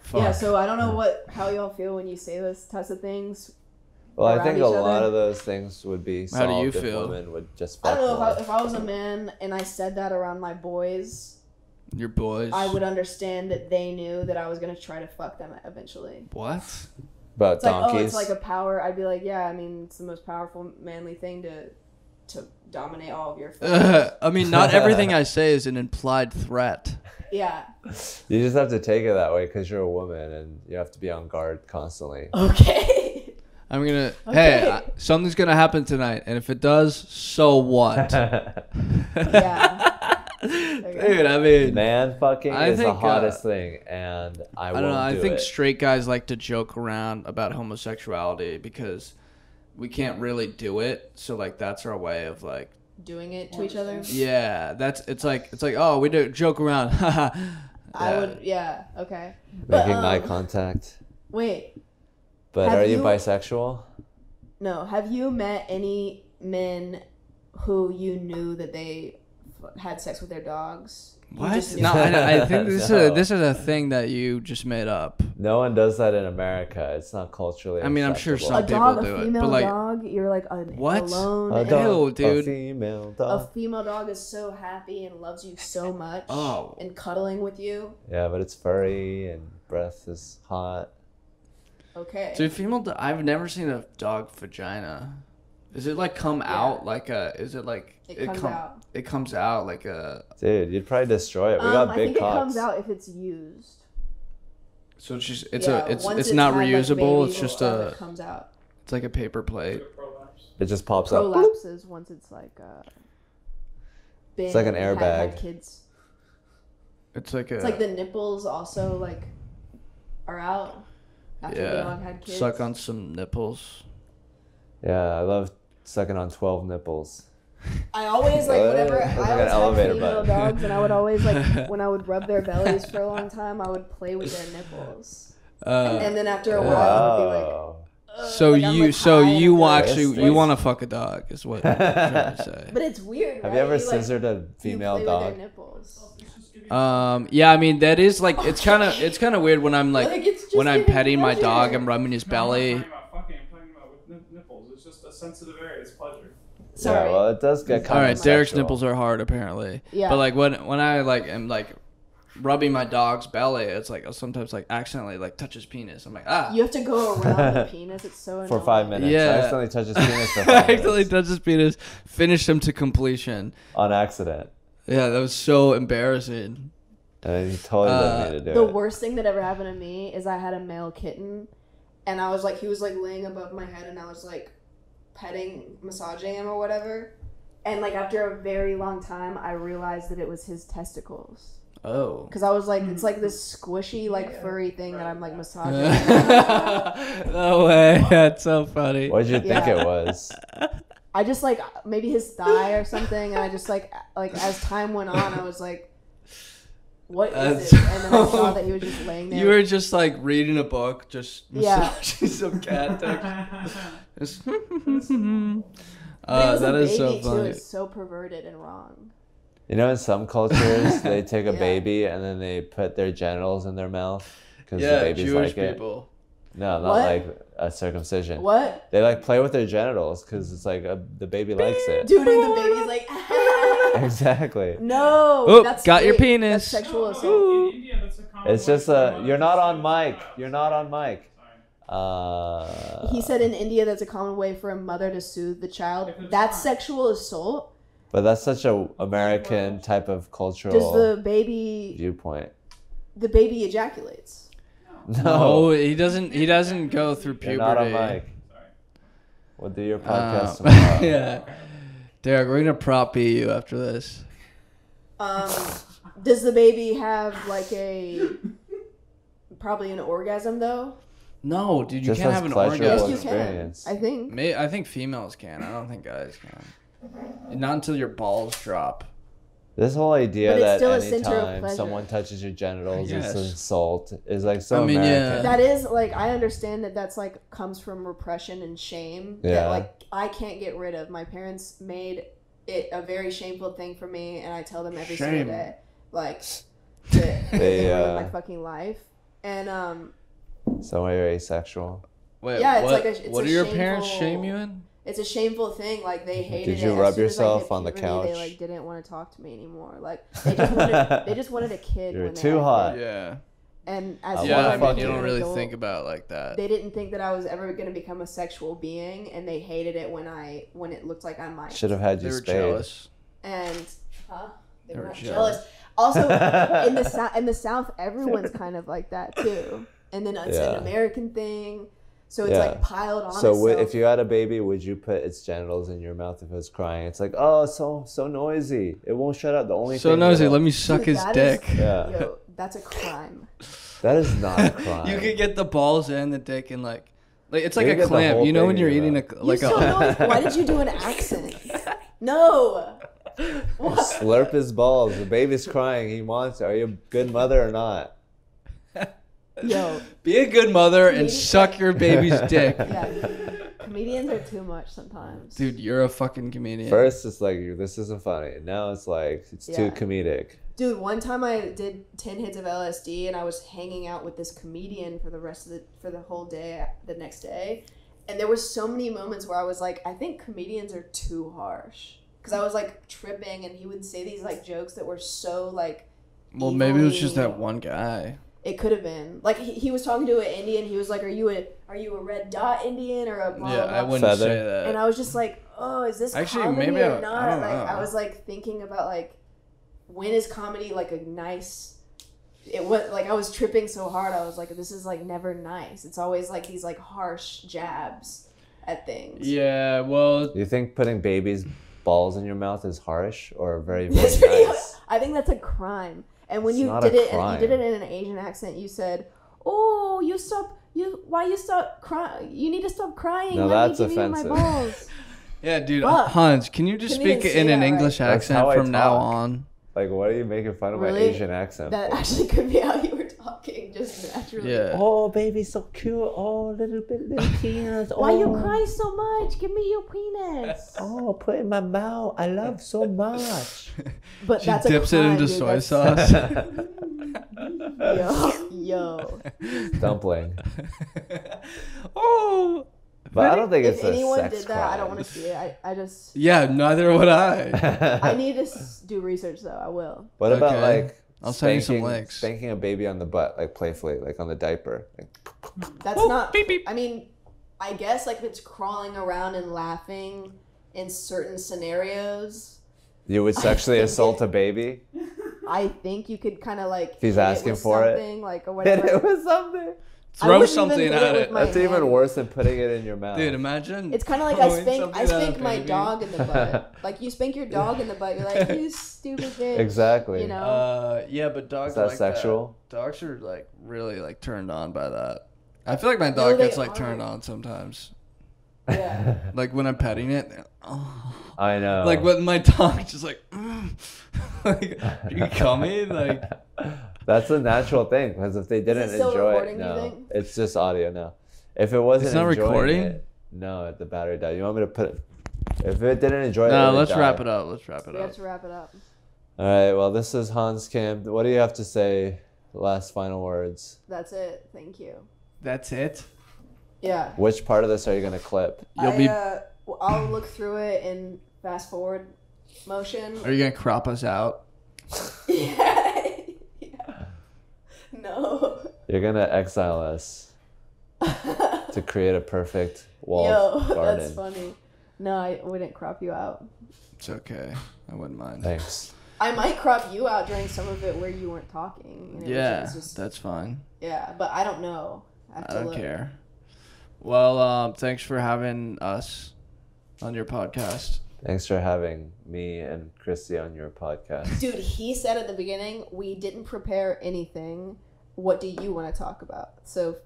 fuck. Yeah, so I don't know how y'all feel when you say those types of things. Well, I think a lot of those things would be solved how do you feel? Women would just fuck I don't know, if I was a man and I said that around my boys. Your boys? I would understand that they knew that I was going to try to fuck them eventually. What? About donkeys? Like, it's like a power. I'd be like, yeah, I mean, it's the most powerful, manly thing to dominate all of your friends. I mean, not everything I say is an implied threat. Yeah. You just have to take it that way because you're a woman and you have to be on guard constantly. Okay. I'm going to... Hey, something's going to happen tonight. And if it does, so what? Yeah. Dude, I mean... Man fucking is the hottest thing. And I don't know. I think straight guys like to joke around about homosexuality because... we can't really do it, so like that's our way of like doing it to each other. Yeah, it's like oh, we do joke around. Okay. Making eye contact. Wait. But are you bisexual? No. Have you met any men who you knew that they had sex with their dogs? What? No, I think this is a thing that you just made up. No one does that in America. It's not culturally acceptable. I mean, I'm sure some people do it. But like, dog, you're like alone. A dog, dude. A female dog. A female dog is so happy and loves you so much. And cuddling with you. Yeah, but it's furry and breath is hot. Okay. Dude, I've never seen a dog vagina. Does it like come out like a? Is it like it comes out like a? Dude, you'd probably destroy it. We got big cocks. I think it comes out if it's used. So it's just it's not reusable. Like, it's just it comes out. It's like a paper plate. It just pops up. Prolapses once it's like it's like an airbag. Kids. It's like the nipples also like are out after the dog had kids. Suck on some nipples. Yeah, I love sucking on 12 nipples. I always like whenever I always had female dogs, and I would always like when I would rub their bellies for a long time, I would play with their nipples, and then after a while, I would be like. So you want to fuck a dog is what I'm trying to say. But it's weird. Have you ever scissored a female dog? With their nipples. Yeah, I mean that is like it's kind of weird when I'm like when I'm petting my dog, I'm rubbing his belly. It's just a sensitive area. It's pleasure. Sorry. Yeah, well, it does get kind of all right, sexual. Derek's nipples are hard apparently. Yeah. But like when I like am like rubbing my dog's belly, it's like I'll sometimes like accidentally like touch his penis. I'm like You have to go around the penis. It's so annoying. For 5 minutes. Yeah. I accidentally touch his penis for 5 minutes. I accidentally touch his penis, finish him to completion. On accident. Yeah, that was so embarrassing. And he totally let me to do it. The worst thing that ever happened to me is I had a male kitten, and I was like, he was like laying above my head, and I was like massaging him or whatever, and like after a very long time I realized that it was his testicles. Oh. Because I was like, it's like this squishy like furry thing that I'm like massaging. No way. That's so funny. What did you think it was? I just like maybe his thigh or something, and I just like as time went on I was like, what is it? And then I saw that he was just laying there. You were just like reading a book, just massaging some cat text. That is so funny. It's so perverted and wrong. You know, in some cultures, they take a baby and then they put their genitals in their mouth because the babies Jewish like people. it. No, not like a circumcision. What? They like play with their genitals because it's like the baby likes it. Dude, and the baby's like. Exactly. No. That's got your penis. That's sexual assault. In India, that's a common It's just you're not on mic. You're not on mic. He said in India that's a common way for a mother to soothe the child. That's sexual assault. But that's such a American type of cultural Does the baby viewpoint. The baby ejaculates. No, he doesn't. He doesn't go through puberty. You're not on mic. We'll do your podcast tomorrow. Yeah, Derek, we're gonna prop B you after this. Does the baby have like probably an orgasm though? No, dude, you Just can't as have an pleasurable orgasm. Yes, you experience. can. I think females can. I don't think guys can. Not until your balls drop. This whole idea But it's that still a center of anytime pleasure. someone touches your genitals, Yes. it's an assault is like so I mean, American. yeah. That is like I understand that's like comes from repression and shame that Yeah. like I can't get rid of. My parents made it a very shameful thing for me, and I tell them every single Shame. day, like that they ruined my fucking life. And So you're asexual. Wait, Yeah, it's what? like a- it's what a do your parents shameful- shame you in? it's a shameful thing. Like they hated it. Did you As rub soon as I hit yourself on the puberty, They couch? like didn't want to talk to me anymore. Like they just wanted a kid. You're when they too had a hot. kid. Yeah. And as I Yeah, wanna I as mean, fuck you you. don't really adult, think about it like that. They didn't think that I was ever going to become a sexual being, and they hated it when it looked like I might. Should have had They you were spayed. jealous. And they They were were not jealous. jealous. Also, in the South, everyone's kind of like that too. And then it's Yeah. an American thing, so it's Yeah. like piled on. So itself. if you had a baby, would you put its genitals in your mouth if it was crying? It's like, oh, so noisy. It won't shut up. The only So thing nosy, that'll- let me suck Dude, his that is- dick. Yeah. Yo, that's a crime. That is not a crime. You could get the balls and the dick and like it's like You a get the clamp. whole You know thing when in you're your eating mouth. like You so noisy. Why did you do an accent? No. What? Slurp his balls. The baby's crying. He wants it. Are you a good mother or not? Yo, Be a good mother and suck your baby's dick. yeah. Comedians are too much sometimes. Dude, you're a fucking comedian. First, it's like, this isn't funny. Now it's like, it's too Yeah. comedic. Dude, one time I did 10 hits of LSD and I was hanging out with this comedian for the whole day, the next day. And there were so many moments where I was like, I think comedians are too harsh. Because I was like tripping and he would say these like jokes that were so like Well, maybe it was evilly- just that one guy. It could have been. Like he was talking to an Indian, he was like, Are you a red dot Indian or a blah Yeah, blah I blah? wouldn't Feather. say that. And I was just like, oh, is this Actually, comedy maybe or I not? don't Like know. I was like thinking about like when is comedy like a nice it was like I was tripping so hard I was like this is like never nice. It's always like these like harsh jabs at things. Yeah, well, Do you think putting babies' balls in your mouth is harsh or very, That's very pretty- nice? I think that's a crime. And when It's you not did a it and crime. you did it in an Asian accent, you said, "Oh, why you stop crying? You need to stop crying. No, Let that's me give you my offensive. balls." yeah, dude. Fuck. Hans, can you just Couldn't even speak say in an that right. English That's accent how I from now talk. on? Like, what are you making fun of my Really? Asian accent That for? actually could be how you were talking, just naturally. Yeah. Oh, baby, so cute. Oh, little penis. Why you cry so much? Give me your penis. Oh, put it in my mouth. I love so much. But She that's a dips it crime, into dude. soy That's- sauce. Yo. Dumpling. Oh. But I don't think If it's a anyone sex did that, I don't crime. want to see it. I just. Yeah, neither would I. I need to do research though. I will. What about Okay. like I'll send you some spanking- links. Spanking a baby on the butt, like playfully, like on the diaper. Like, That's Whoop, not. beep, beep. I mean, I guess like if it's crawling around and laughing in certain scenarios, you would sexually assault a baby? I think you could kind of like. If he's hit asking with for it. something, like or Hit whatever. it with something. I Throw wouldn't something even hit at it it. with my That's even hand. worse than putting it in your mouth. Dude, imagine. It's kind of like I throwing spank something at a my baby. dog in the butt. Like you spank your dog in the butt, you're like, you stupid bitch. Exactly. You know. Yeah, but dogs Is that like sexual? that. Dogs are like really like turned on by that. I feel like my dog No, they gets like are. turned on sometimes. Yeah. Like when I'm petting it, oh. I know. Like when my dog's just like, like, are you coming? Like, That's a natural thing because if they didn't still enjoy recording, it, do you no, think? it's just audio now. If it wasn't It's not enjoying recording? it, no, the battery died. You want me to put it? If it didn't enjoy it, no, it would let's die. wrap it up. Let's wrap it We have up. to wrap it up. All right. Well, this is Hans Camp. What do you have to say? Last final words. That's it. Thank you. That's it? Yeah. Which part of this are you going to clip? I'll look through it in fast forward motion. Are you going to crop us out? Yeah. No. You're going to exile us to create a perfect walled garden. That's funny. No, I wouldn't crop you out. It's okay. I wouldn't mind. Thanks. I might crop you out during some of it where you weren't talking. Yeah, that's fine. Yeah, but I don't know. I don't care. Well, thanks for having us on your podcast. Thanks for having me and Kristy on your podcast. Dude, he said at the beginning, we didn't prepare anything. What do you want to talk about? So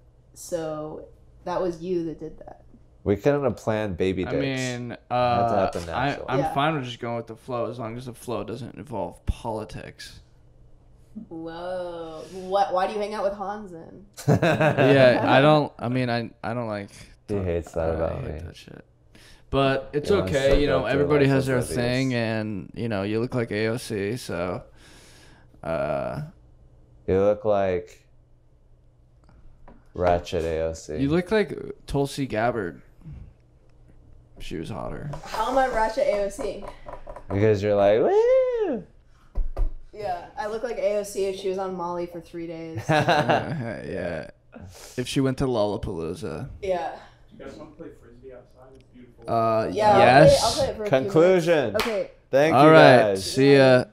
that was you that did that. We couldn't have planned baby dicks. I mean, I'm fine with just going with the flow as long as the flow doesn't involve politics. Whoa. Why do you hang out with Hans then? Yeah, I don't like... He hates that about me. That shit. But it's okay, everybody has their thing, and, you look like AOC, so... You look like... Ratchet AOC. You look like Tulsi Gabbard. She was hotter. How am I Ratchet AOC? Because you're like, woo! Yeah, I look like AOC if she was on Molly for 3 days. Yeah. If she went to Lollapalooza. Yeah. You guys want to play Frisbee outside? It's beautiful. Yes. I'll play it for Conclusion. Okay. Thank you guys. All right. guys. See ya.